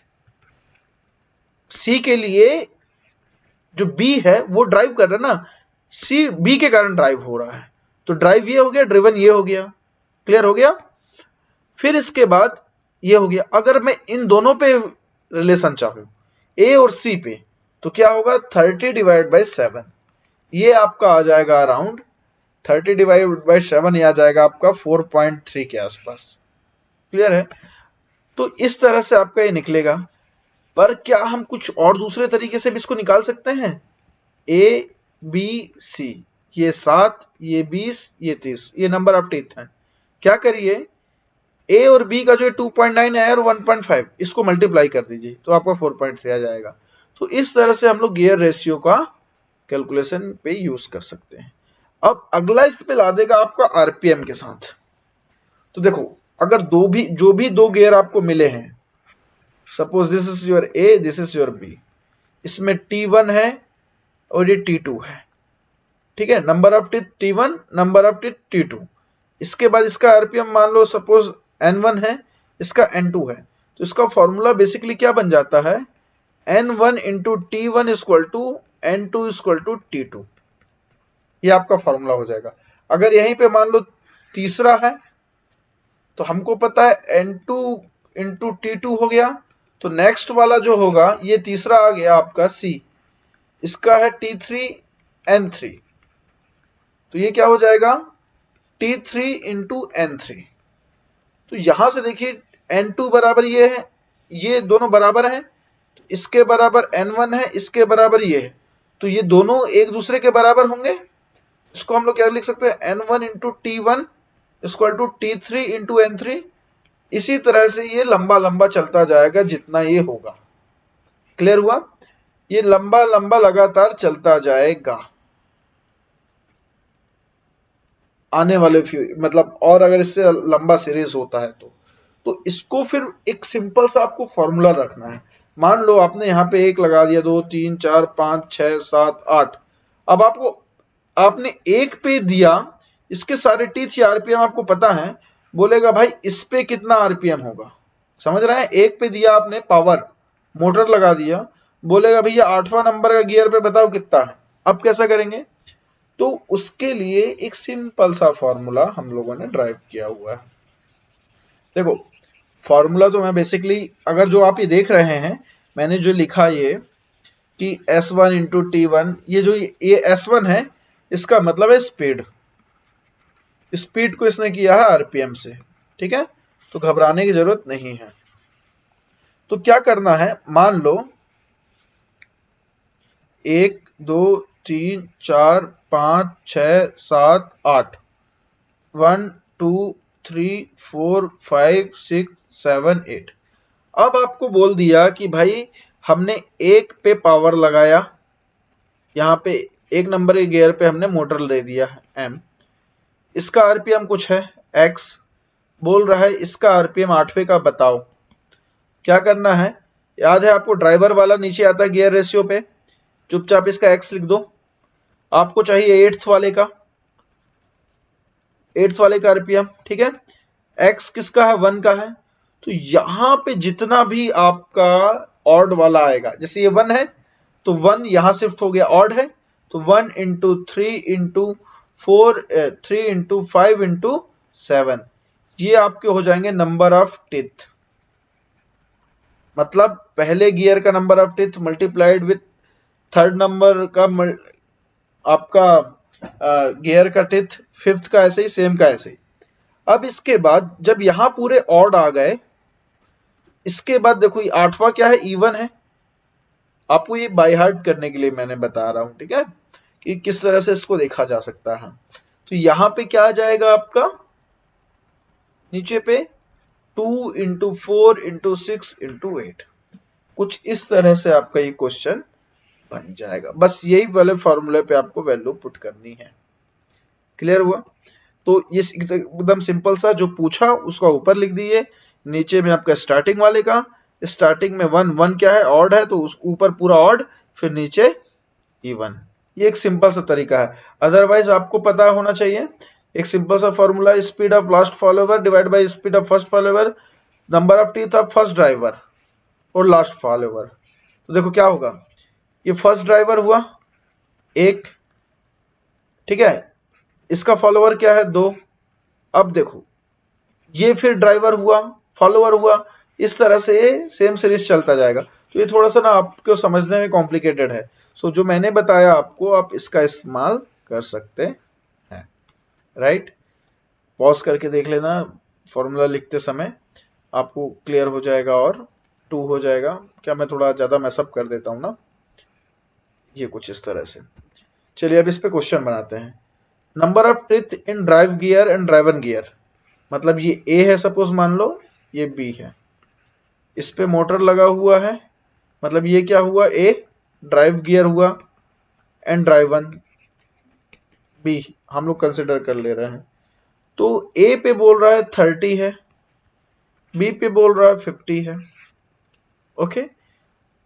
सी के लिए जो बी है वो ड्राइव कर रहा है ना, सी बी के कारण ड्राइव हो रहा है, तो ड्राइव ये हो गया, ड्रिवन ये हो गया। क्लियर हो गया। फिर इसके बाद ये हो गया, अगर मैं इन दोनों पे रिलेशन चाहूं, ए और सी पे, तो क्या होगा 30 डिवाइड बाई 7, ये आपका आ जाएगा अराउंड 30 डिवाइड बाई 7, ये आ जाएगा आपका 4.3 के आसपास। क्लियर है। तो इस तरह से आपका ये निकलेगा। पर क्या हम कुछ और दूसरे तरीके से भी इसको निकाल सकते हैं, ए बी सी, ये 7, ये 20, ये 30, ये नंबर ऑफ टीथ हैं। क्या करिए, ए और बी का जो 2.9 है और 1.5, इसको मल्टीप्लाई कर दीजिए तो आपका 4.3 आ जाएगा। तो इस तरह से हम लोग गियर रेशियो का कैलकुलेशन पे यूज कर सकते हैं। अब अगला इस पे ला देगा आपका आरपीएम के साथ। तो देखो, अगर जो भी 2 गियर आपको मिले हैं, suppose this is your A, this is your B, इसमें T1 है और ये T2 है, ठीक है। Number of teeth T1, number of teeth T2। इसके बाद इसका आरपीएम मान लो सपोज N1 है, इसका N2 है, तो इसका फॉर्मूला बेसिकली क्या बन जाता है, N1 into T1 equal to N2 equal to T2। ये आपका फॉर्मूला हो जाएगा। अगर यहीं पे मान लो तीसरा है, तो हमको पता है N2 इंटू T2 हो गया, तो नेक्स्ट वाला जो होगा, ये तीसरा आ गया आपका C, इसका है T3 N3, तो ये क्या हो जाएगा T3 इंटू N3। तो यहां से देखिए N2 बराबर ये है, ये दोनों बराबर हैं, तो इसके बराबर N1 है, इसके बराबर ये है, तो ये दोनों एक दूसरे के बराबर होंगे। इसको हम लोग क्या लिख सकते हैं, N1 into T1 equal to T3 into N3। इसी तरह से ये लंबा लंबा चलता जाएगा जितना ये होगा। क्लियर हुआ। ये लंबा लंबा लगातार चलता जाएगा आने वाले मतलब, और अगर इससे लंबा सीरीज होता है तो इसको फिर एक सिंपल सा आपको फॉर्मूला रखना है। मान लो आपने यहाँ पे 1 लगा दिया, 2 3 4 5 6 7 8। अब आपने 1 पे दिया, इसके सारे टीथ या आरपीएम आपको पता है, बोलेगा भाई इस पे कितना आरपीएम होगा। समझ रहे हैं, 1 पे दिया आपने पावर, मोटर लगा दिया, बोलेगा भैया 8वां नंबर का गियर पे बताओ कितना है। अब कैसा करेंगे, तो उसके लिए एक सिंपल सा फॉर्मूला हम लोगों ने ड्राइव किया हुआ है। देखो, फॉर्मूला तो मैं बेसिकली, अगर जो आप ये देख रहे हैं, मैंने जो लिखा ये कि S1 इंटू T1, ये जो ये S1 है, इसका मतलब है स्पीड। स्पीड को इसने किया है आरपीएम से, ठीक है, तो घबराने की जरूरत नहीं है। तो क्या करना है, मान लो 1 2 3 4 5 6 7 8, 1 2 3 4 5 6 7 8। अब आपको बोल दिया कि भाई हमने 1 पे पावर लगाया, यहाँ पे 1 नंबर के गियर पे हमने मोटर दे दिया m, इसका आरपीएम कुछ है x, बोल रहा है इसका आरपीएम 8वें का बताओ। क्या करना है, याद है आपको ड्राइवर वाला नीचे आता है गियर रेशियो पे, चुपचाप इसका x लिख दो। आपको चाहिए 8th वाले का, 8th वाले का आरपीएम, ठीक है। x किसका है, 1 का है, तो यहां पे जितना भी आपका ऑड वाला आएगा, जैसे ये 1 है तो 1 यहां शिफ्ट हो गया, ऑड है तो 1 इंटू 3 इंटू 4 3 इंटू 5 इंटू 7, ये आपके हो जाएंगे नंबर ऑफ टीथ। मतलब पहले गियर का number of teeth multiplied with third number का आपका गियर का टीथ, 5th का ऐसे ही, सेम का ऐसे ही। अब इसके बाद जब यहां पूरे ऑड आ गए, इसके बाद देखो ये 8वां क्या है, इवन है। आपको ये बाय हार्ट करने के लिए मैंने बता रहा हूं, ठीक है, कि किस तरह से इसको देखा जा सकता है। तो यहां पे क्या आ जाएगा आपका, नीचे पे 2 इंटू 4 इंटू 6 इंटू 8, कुछ इस तरह से आपका ये क्वेश्चन बन जाएगा। बस यही वाले फॉर्मूले पे आपको वैल्यू पुट करनी है। क्लियर हुआ? तो ये एकदम सिंपल सा, जो पूछा उसका ऊपर लिख दीजिए, नीचे में आपका स्टार्टिंग वाले का, स्टार्टिंग में 1 क्या है, ऑड है, तो उस ऊपर पूरा ऑड, फिर नीचे इवन। ये एक सिंपल सा तरीका है। अदरवाइज आपको पता होना चाहिए एक सिंपल सा formula, speed of last follower divide by speed of first follower, number of teeth of first driver और लास्ट फॉलोवर। तो देखो क्या होगा, ये फर्स्ट ड्राइवर हुआ 1, ठीक है, इसका फॉलोवर क्या है 2। अब देखो ये फिर ड्राइवर हुआ, फॉलोवर हुआ, इस तरह से सेम सीरीज चलता जाएगा। तो ये थोड़ा सा ना आपको समझने में कॉम्प्लिकेटेड है, सो जो मैंने बताया आपको, आप इसका इस्तेमाल कर सकते हैं। राइट, पॉज करके देख लेना, फॉर्मूला लिखते समय आपको क्लियर हो जाएगा और 2 हो जाएगा। क्या मैं थोड़ा ज्यादा मैसअप कर देता हूं ना, ये कुछ इस तरह से। चलिए अब इस पे क्वेश्चन बनाते हैं। Number of teeth in drive gear and driven gear, मतलब ये ए है सपोज मान लो, ये बी है, इस पे मोटर लगा हुआ है, मतलब ये क्या हुआ, ए ड्राइव गियर हुआ एंड ड्राइवन बी हम लोग कंसिडर कर ले रहे हैं। तो ए पे बोल रहा है 30 है, बी पे बोल रहा है 50 है। ओके,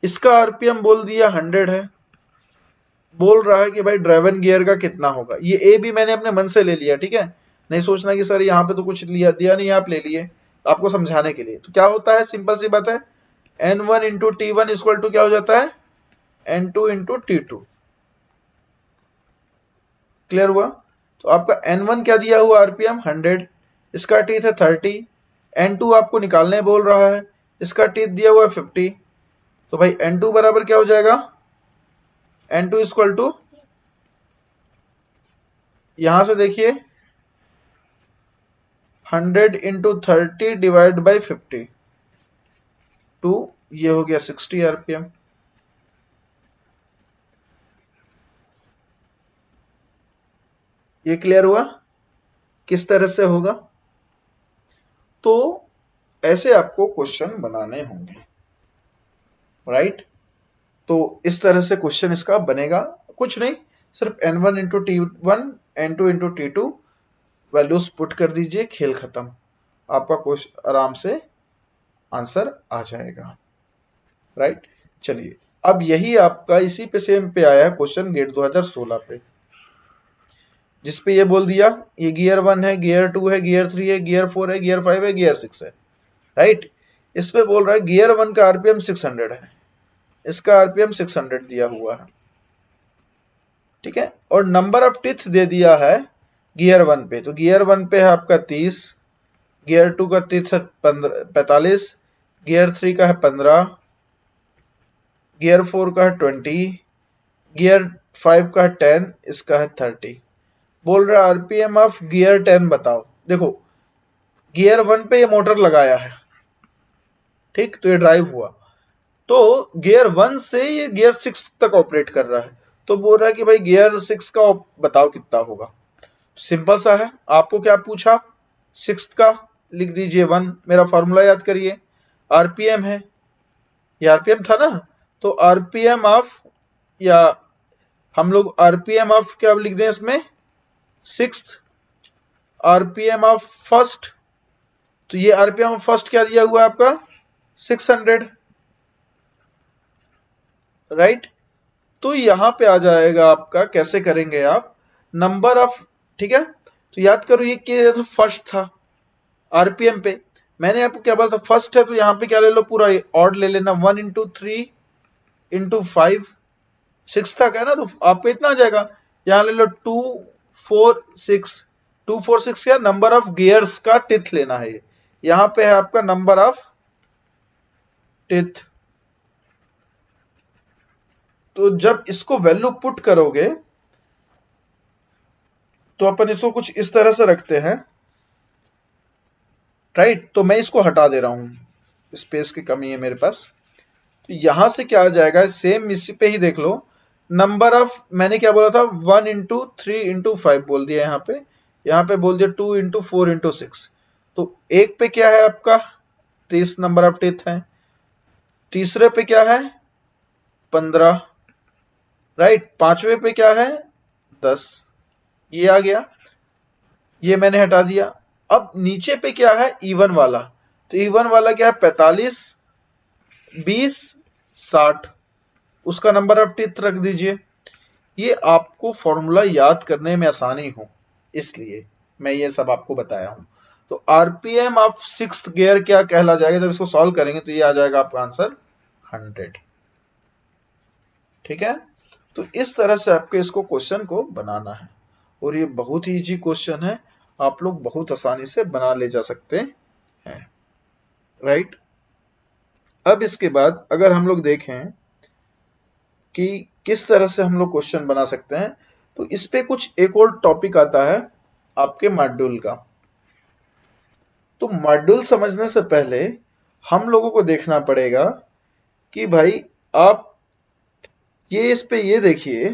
इसका आरपीएम बोल दिया 100 है, बोल रहा है कि भाई ड्राइवन गियर का कितना होगा। ये ए भी मैंने अपने मन से ले लिया, ठीक है, नहीं सोचना कि सर यहाँ पे तो कुछ लिया दिया नहीं, आप ले लिए आपको समझाने के लिए। तो क्या होता है, सिंपल सी बात है, N1 into T1 equal to क्या हो जाता है, N2 इंटू T2। क्लियर हुआ? तो आपका N1 क्या दिया हुआ, आरपीएम 100, इसका टीथ है 30, N2 आपको निकालने बोल रहा है, इसका टीथ दिया हुआ है 50। तो भाई N2 बराबर क्या हो जाएगा, N2 इक्वल टू, यहां से देखिए 100 इंटू 30 डिवाइड बाई 50, 2, ये हो गया 60 आरपीएम। ये क्लियर हुआ किस तरह से होगा? तो ऐसे आपको क्वेश्चन बनाने होंगे, राइट। तो इस तरह से क्वेश्चन इसका बनेगा, कुछ नहीं, सिर्फ N1 into T1 N2 into T2 values put कर दीजिए, खेल खत्म, आपका क्वेश्चन आराम से आंसर आ जाएगा। राइट, चलिए अब यही आपका इसी पे सेम पे आया है क्वेश्चन गेट 2016 पे, जिसपे ये बोल दिया ये गियर 1 है, गियर 2 है, गियर 3 है, गियर 4 है, गियर 5 है, गियर 6 है। राइट, इस पे बोल रहा है गियर 1 का आरपीएम 600 है, इसका आरपीएम 600 दिया हुआ है, ठीक है, और नंबर ऑफ टीथ दे दिया है गियर 1 पे। तो गियर 1 पे है आपका 30, गियर 2 का टीथ है 45, गियर 3 का है 15, गियर 4 का है 20, गियर 5 का है 10, इसका है 30। बोल रहा है आरपीएम ऑफ गियर 10 बताओ। देखो गियर 1 पे ये मोटर लगाया है, ठीक, तो ये ड्राइव हुआ, तो गियर 1 से ये गियर 6 तक ऑपरेट कर रहा है, तो बोल रहा है कि भाई गियर 6 का बताओ कितना होगा। सिंपल सा है, आपको क्या पूछा, 6 का लिख दीजिए 1, मेरा फॉर्मूला याद करिए, आरपीएम है, ये आरपीएम था ना, तो आरपीएम ऑफ, या हम लोग आरपीएम ऑफ क्या लिख दें इसमें, सिक्स्थ, आरपीएम ऑफ फर्स्ट, तो ये आरपीएम ऑफ फर्स्ट क्या दिया हुआ है आपका 600, राइट। तो यहां पे आ जाएगा आपका, कैसे करेंगे आप, नंबर ऑफ, ठीक है। तो याद करो ये क्या था, फर्स्ट था आरपीएम पे, मैंने आपको क्या बोला था फर्स्ट है, तो यहां पे क्या ले लो, पूरा ऑड ले लेना, 1 इंटू 3 इंटू 5, 6 तक है ना, तो आप पे इतना आ जाएगा। यहां ले लो 2 4 6, 2 4 6 क्या, नंबर ऑफ गियर्स का टिथ लेना है। यहां पे है आपका नंबर ऑफ टिथ। तो जब इसको वैल्यू पुट करोगे तो अपन इसको कुछ इस तरह से रखते हैं, राइट। तो मैं इसको हटा दे रहा हूं, स्पेस की कमी है मेरे पास। तो यहां से क्या आ जाएगा, सेम इसी पे ही देख लो, नंबर ऑफ, मैंने क्या बोला था 1 इंटू 3 इंटू 5 बोल दिया, यहाँ पे बोल दिया 2 इंटू 4 इंटू 6। तो एक पे क्या है आपका 30 नंबर ऑफ टिथ है, तीसरे पे क्या है 15, राइट, पांचवे पे क्या है 10, ये आ गया, ये मैंने हटा दिया। अब नीचे पे क्या है इवन वाला, तो इवन वाला क्या है 45 20 60, उसका नंबर ऑफ टिथ रख दीजिए। ये आपको फॉर्मूला याद करने में आसानी हो इसलिए मैं ये सब आपको बताया हूं। तो आरपीएम ऑफ सिक्स्थ गियर क्या कहला जाएगा, जब इसको सॉल्व करेंगे तो ये आ जाएगा आपका आंसर 100, ठीक है। तो इस तरह से आपके इसको क्वेश्चन को बनाना है, और ये बहुत ही इजी क्वेश्चन है, आप लोग बहुत आसानी से बना ले जा सकते हैं, राइट। अब इसके बाद अगर हम लोग देखें कि किस तरह से हम लोग क्वेश्चन बना सकते हैं, तो इस पे कुछ एक और टॉपिक आता है आपके मॉड्यूल का। तो मॉड्यूल समझने से पहले हम लोगों को देखना पड़ेगा कि भाई आप ये इस पे ये देखिए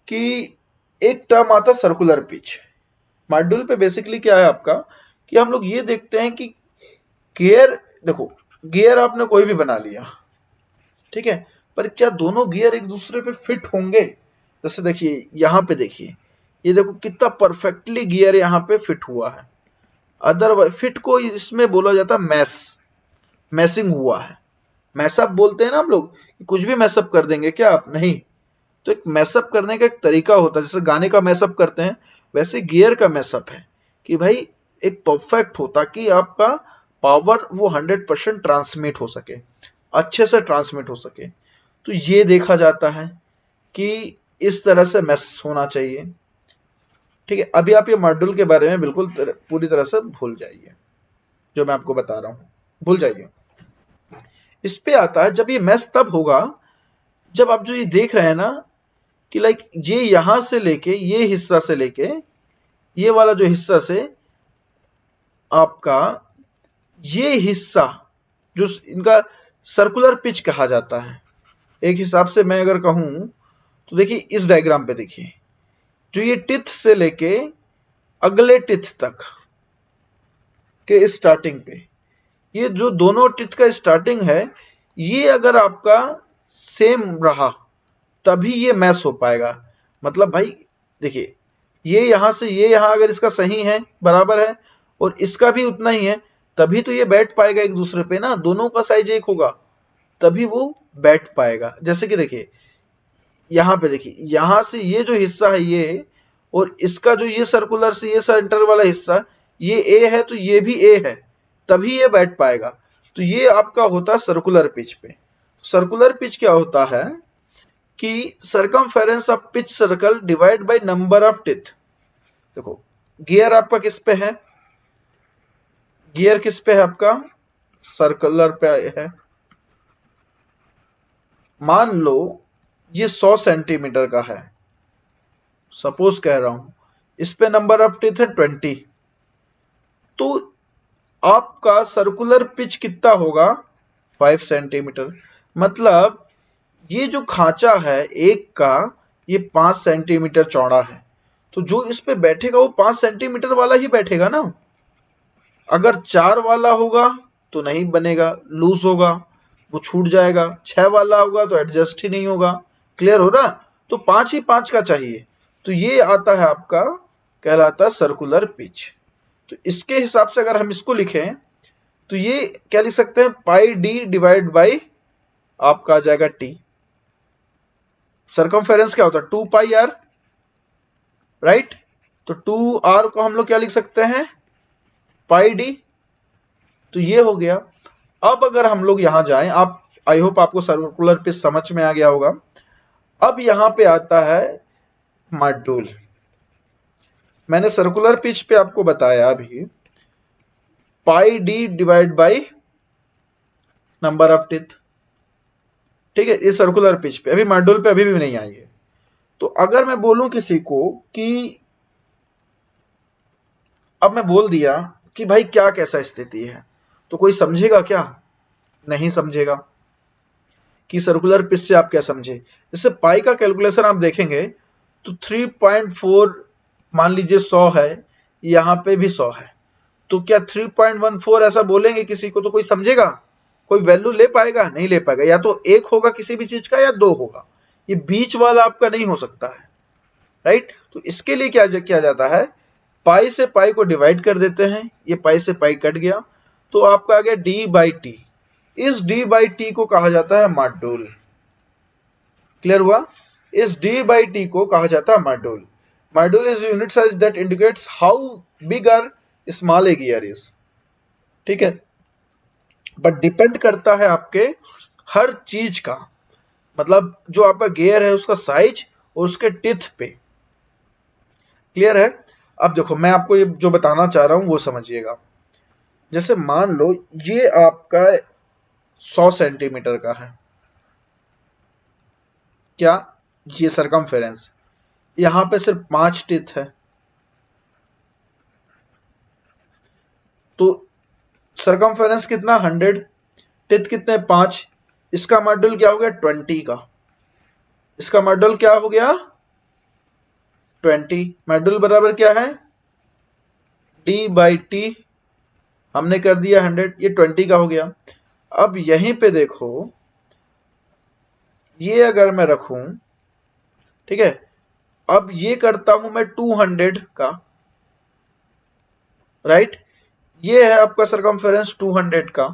कि एक टर्म आता सर्कुलर पिच। मॉड्यूल पे बेसिकली क्या है आपका, कि हम लोग ये देखते हैं कि गियर, देखो गियर आपने कोई भी बना लिया, ठीक है, पर क्या दोनों गियर एक दूसरे पे फिट होंगे। जैसे देखिए यहां पे देखिए, ये देखो कितना परफेक्टली गियर यहां पे फिट हुआ है। अदरवाइज फिट को इसमें बोला जाता है मैसिंग हुआ है, मैसअप बोलते हैं ना हम लोग, कुछ भी मैसअप कर देंगे क्या आप, नहीं। तो एक मैसअप करने का एक तरीका होता है, जैसे गाने का मैसअप करते हैं वैसे गियर का मैसअप है कि भाई एक परफेक्ट हो, ताकि आपका पावर वो 100% ट्रांसमिट हो सके, अच्छे से ट्रांसमिट हो सके। तो ये देखा जाता है कि इस तरह से मैस होना चाहिए, ठीक है। अभी आप ये मॉड्यूल के बारे में बिल्कुल पूरी तरह से भूल जाइए, जो मैं आपको बता रहा हूं भूल जाइए। इस पे आता है जब ये मैस तब होगा जब आप जो ये देख रहे हैं ना कि लाइक ये यहां से लेके ये हिस्सा से लेके ये वाला जो हिस्सा से आपका ये हिस्सा, जो इनका सर्कुलर पिच कहा जाता है एक हिसाब से मैं अगर कहूं, तो देखिए इस डायग्राम पे देखिए, जो ये टिथ से लेके अगले टिथ तक के स्टार्टिंग पे, ये जो दोनों टिथ का स्टार्टिंग है, ये अगर आपका सेम रहा तभी ये मैच हो पाएगा। मतलब भाई देखिए ये यहां से ये यहां अगर इसका सही है, बराबर है, और इसका भी उतना ही है, तभी तो ये बैठ पाएगा एक दूसरे पे ना, दोनों का साइज एक होगा तभी वो बैठ पाएगा। जैसे कि देखिए यहां पे देखिए, यहां से ये जो हिस्सा है ये, और इसका जो ये सर्कुलर से ये सेंटर वाला हिस्सा, ये ए है तो ये भी ए है, तभी ये बैठ पाएगा। तो ये आपका होता है सर्कुलर पिच पे। सर्कुलर पिच क्या होता है कि circumference of pitch circle divide by number of teeth. देखो गियर आपका किस पे है, गियर किस पे है आपका सर्कुलर पे है। मान लो ये 100 सेंटीमीटर का है, सपोज कह रहा हूं, इस पे नंबर ऑफ टिथ है 20, तो आपका सर्कुलर पिच कितना होगा 5 सेंटीमीटर। मतलब ये जो खांचा है एक का, ये 5 सेंटीमीटर चौड़ा है, तो जो इस पे बैठेगा वो 5 सेंटीमीटर वाला ही बैठेगा ना। अगर 4 वाला होगा तो नहीं बनेगा, लूज होगा, वो छूट जाएगा, 6 वाला होगा तो एडजस्ट ही नहीं होगा। क्लियर हो रहा? तो 5 ही 5 का चाहिए, तो ये आता है आपका, कहलाता है सर्कुलर पिच। तो इसके हिसाब से अगर हम इसको लिखें तो ये क्या लिख सकते हैं, पाई डी डिवाइड बाई आपका आ जाएगा टी। सरकमफेरेंस क्या होता है, 2 पाई आर, राइट? तो 2 आर को हम लोग क्या लिख सकते हैं, पाई डी। तो ये हो गया। अब अगर हम लोग यहां जाएं, आप आई होप आपको सर्कुलर पिच समझ में आ गया होगा। अब यहां पे आता है मॉड्यूल। मैंने सर्कुलर पिच पे आपको बताया अभी, pi D divide by number of teeth. ठीक है, इस सर्कुलर पिच पे, अभी मॉड्यूल पे अभी भी नहीं आई है। तो अगर मैं बोलूं किसी को कि, अब मैं बोल दिया कि भाई क्या कैसा स्थिति है, तो कोई समझेगा क्या? नहीं समझेगा। कि सर्कुलर पिच से आप क्या समझे? जैसे पाई का कैलकुलेशन आप देखेंगे तो 3.4 मान लीजिए 100 है, यहां पे भी 100 है, तो क्या 3.14 ऐसा बोलेंगे किसी को तो कोई समझेगा? कोई वैल्यू ले पाएगा? नहीं ले पाएगा। या तो एक होगा किसी भी चीज का या 2 होगा, ये बीच वाला आपका नहीं हो सकता है, राइट? तो इसके लिए क्या किया जाता है, पाई से पाई को डिवाइड कर देते हैं, ये पाई से पाई कट गया, तो आपका आ गया डी बाई टी। इस डी बाई टी को कहा जाता है मॉड्यूल। क्लियर हुआ? इस डी बाई टी को कहा जाता है module. Module is unit size that indicates how big और स्मॉल ए गियर इज। ठीक है, बट डिपेंड करता है आपके हर चीज का, मतलब जो आपका गियर है उसका साइज और उसके टिथ पे। क्लियर है? अब देखो मैं आपको ये जो बताना चाह रहा हूं वो समझिएगा। जैसे मान लो ये आपका 100 सेंटीमीटर का है, क्या ये सरकमफेरेंस, यहां पे सिर्फ 5 टिथ है, तो सरकमफेरेंस कितना 100, टिथ कितने 5, इसका मॉड्यूल क्या हो गया 20 का, इसका मॉड्यूल क्या हो गया 20। मॉड्यूल बराबर क्या है, डी बाई टी, हमने कर दिया 100, ये 20 का हो गया। अब यहीं पे देखो, ये अगर मैं रखूं, ठीक है, अब ये करता हूं मैं 200 का, राइट? ये है आपका सरकमफेरेंस 200 का,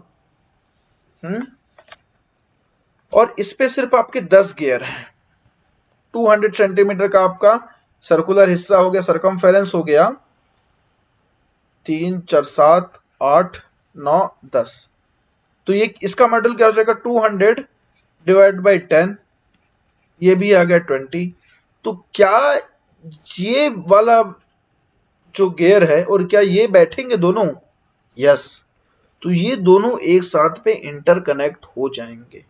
और इस पे सिर्फ आपके 10 गियर हैं। 200 सेंटीमीटर का आपका सर्कुलर हिस्सा हो गया, सरकमफेरेंस हो गया 3 4 7 8 9 10। तो ये इसका मॉडल क्या हो जाएगा 200 डिवाइड बाई 10, ये भी आ गया 20। तो क्या ये वाला जो गियर है और क्या ये बैठेंगे दोनों? यस। तो ये दोनों एक साथ पे इंटरकनेक्ट हो जाएंगे।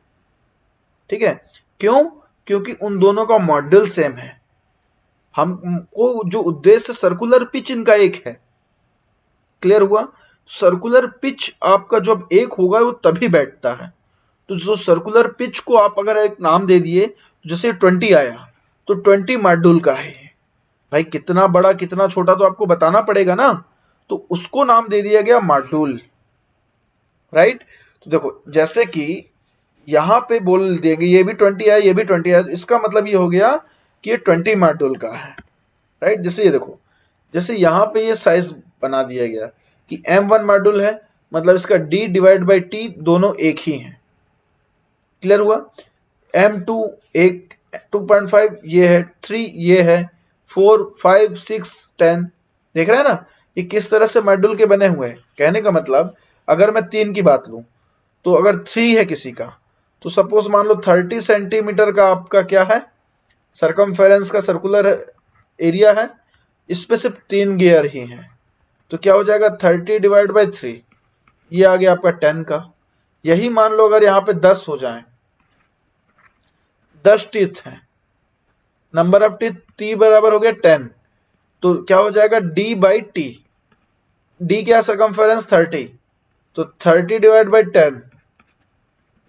ठीक है, क्यों? क्योंकि उन दोनों का मॉडल सेम है। हमको जो उद्देश्य, सर्कुलर पिच इनका एक है। क्लियर हुआ? सर्कुलर पिच आपका जब एक होगा वो तभी बैठता है। तो जो सर्कुलर पिच को आप अगर एक नाम दे दिए, जैसे 20 आया तो 20 मॉड्यूल का है। भाई कितना बड़ा कितना छोटा तो आपको बताना पड़ेगा ना, तो उसको नाम दे दिया गया मॉड्यूल, राइट? तो देखो जैसे कि यहां पे बोल देंगे ये भी 20 है, ये भी 20 है, इसका मतलब ये हो गया कि ये 20 मॉड्यूल का है, राइट? जैसे ये देखो, जैसे यहां पे ये साइज बना दिया गया कि M1 मॉड्यूल है, मतलब इसका D डिवाइड बाई T दोनों एक ही हैं। क्लियर हुआ? M2 एक 2.5 ये है, 3 ये है, 4 5 6 10, देख रहे हैं ना ये किस तरह से मॉड्यूल के बने हुए हैं। कहने का मतलब अगर मैं 3 की बात लूं, तो अगर 3 है किसी का, तो सपोज मान लो 30 सेंटीमीटर का आपका क्या है, सरकमफेरेंस का सर्कुलर एरिया है, इस पे सिर्फ 3 गियर ही हैं, तो क्या हो जाएगा 30 डिवाइड बाई 3, ये आ गया आपका 10 का। यही मान लो अगर यहाँ पे 10 हो जाए, 10 टीथ हैं, नंबर ऑफ टीथ T बराबर हो गया 10, तो क्या हो जाएगा D बाई टी। D क्या सरकमफेरेंस 30, तो 30 डिवाइड बाई 10,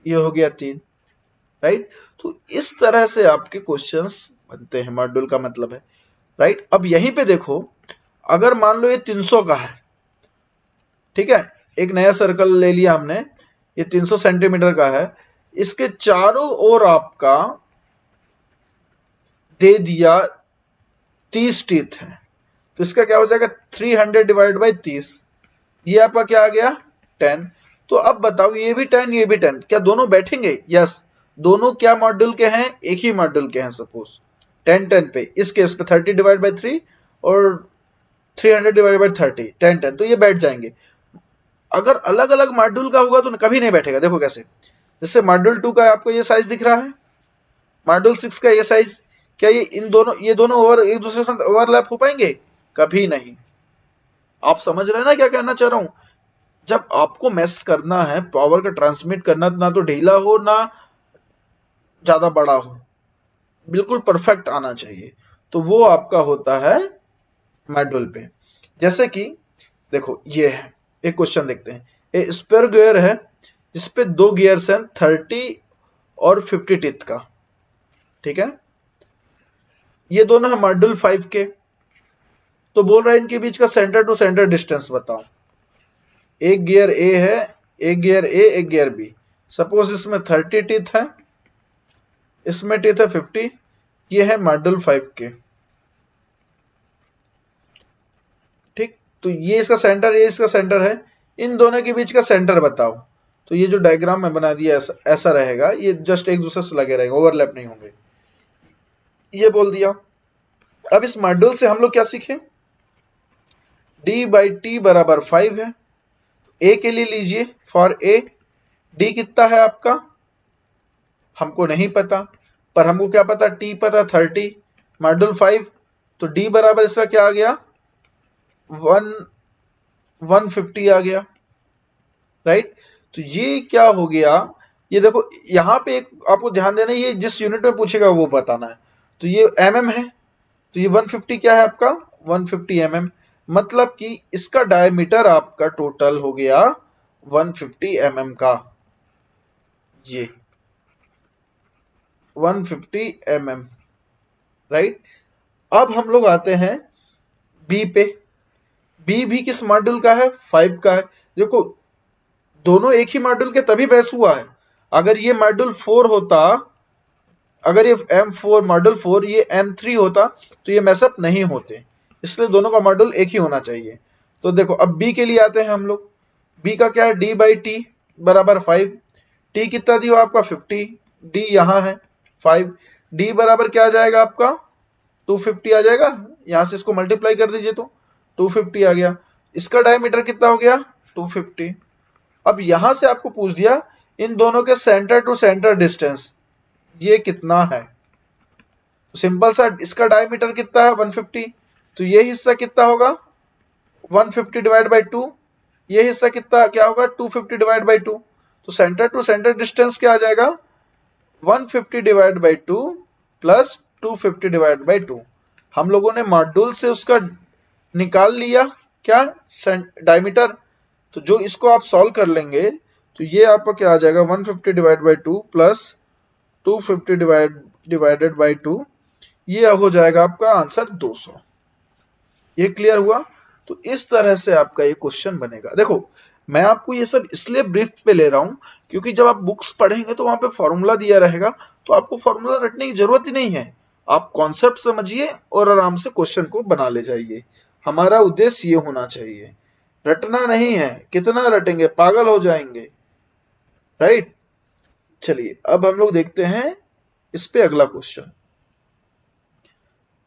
ये हो गया 3, राइट? तो इस तरह से आपके क्वेश्चंस बनते हैं, मॉड्यूल का मतलब है, राइट? अब यहीं पे देखो, अगर मान लो ये 300 का है, ठीक है, एक नया सर्कल ले लिया हमने, ये 300 सेंटीमीटर का है, इसके चारों ओर आपका दे दिया 30 टीथ है, तो इसका क्या हो जाएगा 300 डिवाइड बाई 30, ये आपका क्या आ गया 10। तो अब बताओ ये भी 10 ये भी 10, क्या दोनों बैठेंगे? यस, दोनों क्या मॉड्यूल के हैं? एक ही मॉड्यूल के हैं। सपोज 10 10 पे, इस केस पे 30 डिवाइड बाई 3 और 300 डिवाइड बाई 30, 10 10, तो ये बैठ जाएंगे। अगर अलग अलग मॉड्यूल का होगा तो कभी नहीं बैठेगा। देखो कैसे, जैसे मॉड्यूल 2 का आपको ये साइज दिख रहा है, मॉड्यूल 6 का ये साइज, क्या ये दोनों एक दूसरे के साथ ओवरलैप हो पाएंगे? कभी नहीं। आप समझ रहे हैं ना क्या कहना चाह रहा हूं? जब आपको मैस करना है, पावर का ट्रांसमिट करना, ना तो ढीला हो ना ज्यादा बड़ा हो, बिल्कुल परफेक्ट आना चाहिए, तो वो आपका होता है मॉड्यूल पे। जैसे कि देखो ये है, एक क्वेश्चन देखते हैं। एक स्पेयर गियर है जिसपे 2 गियर्स हैं 30 और 50 टीथ का, ठीक है। ये दोनों है मॉड्यूल 5 के। तो बोल रहा है इनके बीच का सेंटर टू सेंटर डिस्टेंस बताओ। एक गियर ए है, एक गियर ए, एक गियर बी। सपोज इसमें 30 टीथ है, इसमें टीथ है 50। ये है मॉड्यूल 5 के, ठीक। तो ये इसका सेंटर, ये इसका सेंटर है, इन दोनों के बीच का सेंटर बताओ। तो ये जो डायग्राम में बना दिया ऐसा रहेगा, ये जस्ट एक दूसरे से लगे रहेंगे, ओवरलैप नहीं होंगे, ये बोल दिया। अब इस मॉड्यूल से हम लोग क्या सीखे? d बाई टी बराबर 5 है। ए के लिए लीजिए, फॉर ए डी कितना है आपका हमको नहीं पता, पर हमको क्या पता, टी पता 30, मॉड्यूल 5, तो डी बराबर इसका क्या आ गया 150 आ गया, राइट। तो ये क्या हो गया, ये देखो यहां पे एक आपको ध्यान देना है, ये जिस यूनिट में पूछेगा वो बताना है। तो ये mm है, तो ये 150 क्या है आपका 150 mm, मतलब कि इसका डायमीटर आपका टोटल हो गया 150 mm का, ये 150 mm, राइट। अब हम लोग आते हैं बी पे। बी भी किस मॉड्यूल का है? 5 का है। देखो दोनों एक ही मॉड्यूल के तभी बहस हुआ है। अगर ये मॉड्यूल 4 होता, अगर ये M4 मॉड्यूल 4 ये M3 होता तो ये मैसअप नहीं होते, इसलिए दोनों का मॉड्यूल एक ही होना चाहिए। तो देखो अब बी के लिए आते हैं हम लोग। बी का क्या है, d बाई टी बराबर 5। टी कितना दिया आपका 50, डी यहां है 5, डी बराबर क्या आ जाएगा आपका 250 आ जाएगा। यहां से इसको मल्टीप्लाई कर दीजिए तो 250 आ गया। इसका डायमीटर कितना हो गया 250। अब यहां से आपको पूछ दिया इन दोनों के सेंटर टू सेंटर डिस्टेंस ये कितना है। तो सिंपल सा, इसका डायमीटर कितना है 150, तो ये हिस्सा कितना होगा 150 डिवाइड बाई 2, ये हिस्सा कितना क्या होगा 250 डिवाइड बाई 2। तो सेंटर टू सेंटर डिस्टेंस क्या आ जाएगा 150 divide by 2 plus 250 divide by 2। हम लोगों ने मॉड्यूल से उसका निकाल लिया क्या डायमीटर। तो जो इसको आप सॉल्व कर लेंगे तो ये आपका क्या आ जाएगा 150 divide by 2 plus 250 divided by 2, ये हो जाएगा आपका आंसर 200। ये क्लियर हुआ? तो इस तरह से आपका ये क्वेश्चन बनेगा। देखो मैं आपको ये सब इसलिए ब्रीफ पे ले रहा हूं क्योंकि जब आप बुक्स पढ़ेंगे तो वहां पे फॉर्मूला दिया रहेगा, तो आपको फॉर्मूला रटने की जरूरत ही नहीं है। आप कॉन्सेप्ट समझिए और आराम से क्वेश्चन को बना ले जाइए। हमारा उद्देश्य ये होना चाहिए, रटना नहीं है। कितना रटेंगे, पागल हो जाएंगे, राइट। चलिए अब हम लोग देखते हैं इस पे अगला क्वेश्चन।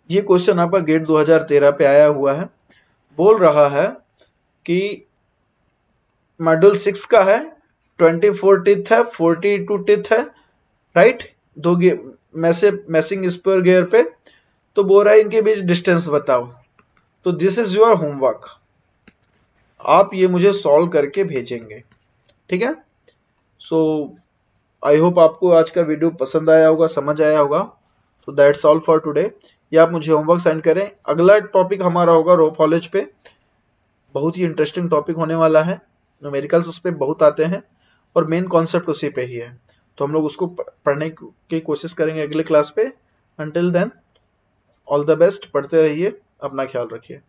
ये क्वेश्चन आपका गेट 2013 पे आया हुआ है। बोल रहा है कि मॉड्यूल 6 का है, 24 टीथ है, 42 टीथ है, राइट। दो मैसिंग स्क्वायर गियर पे। तो बोल रहा है इनके बीच डिस्टेंस बताओ। तो दिस इज योर होमवर्क, आप ये मुझे सॉल्व करके भेजेंगे, ठीक है। सो आई होप आपको आज का वीडियो पसंद आया होगा, समझ आया होगा। So that's all for today. या आप मुझे होमवर्क सेंड करें। अगला टॉपिक हमारा होगा रो फॉलेज पे, बहुत ही इंटरेस्टिंग टॉपिक होने वाला है। न्यूमेरिकल्स उस पे बहुत आते हैं और मेन कॉन्सेप्ट उसी पे ही है, तो हम लोग उसको पढ़ने की कोशिश करेंगे अगले क्लास पे। Until then all the best, पढ़ते रहिए, अपना ख्याल रखिए।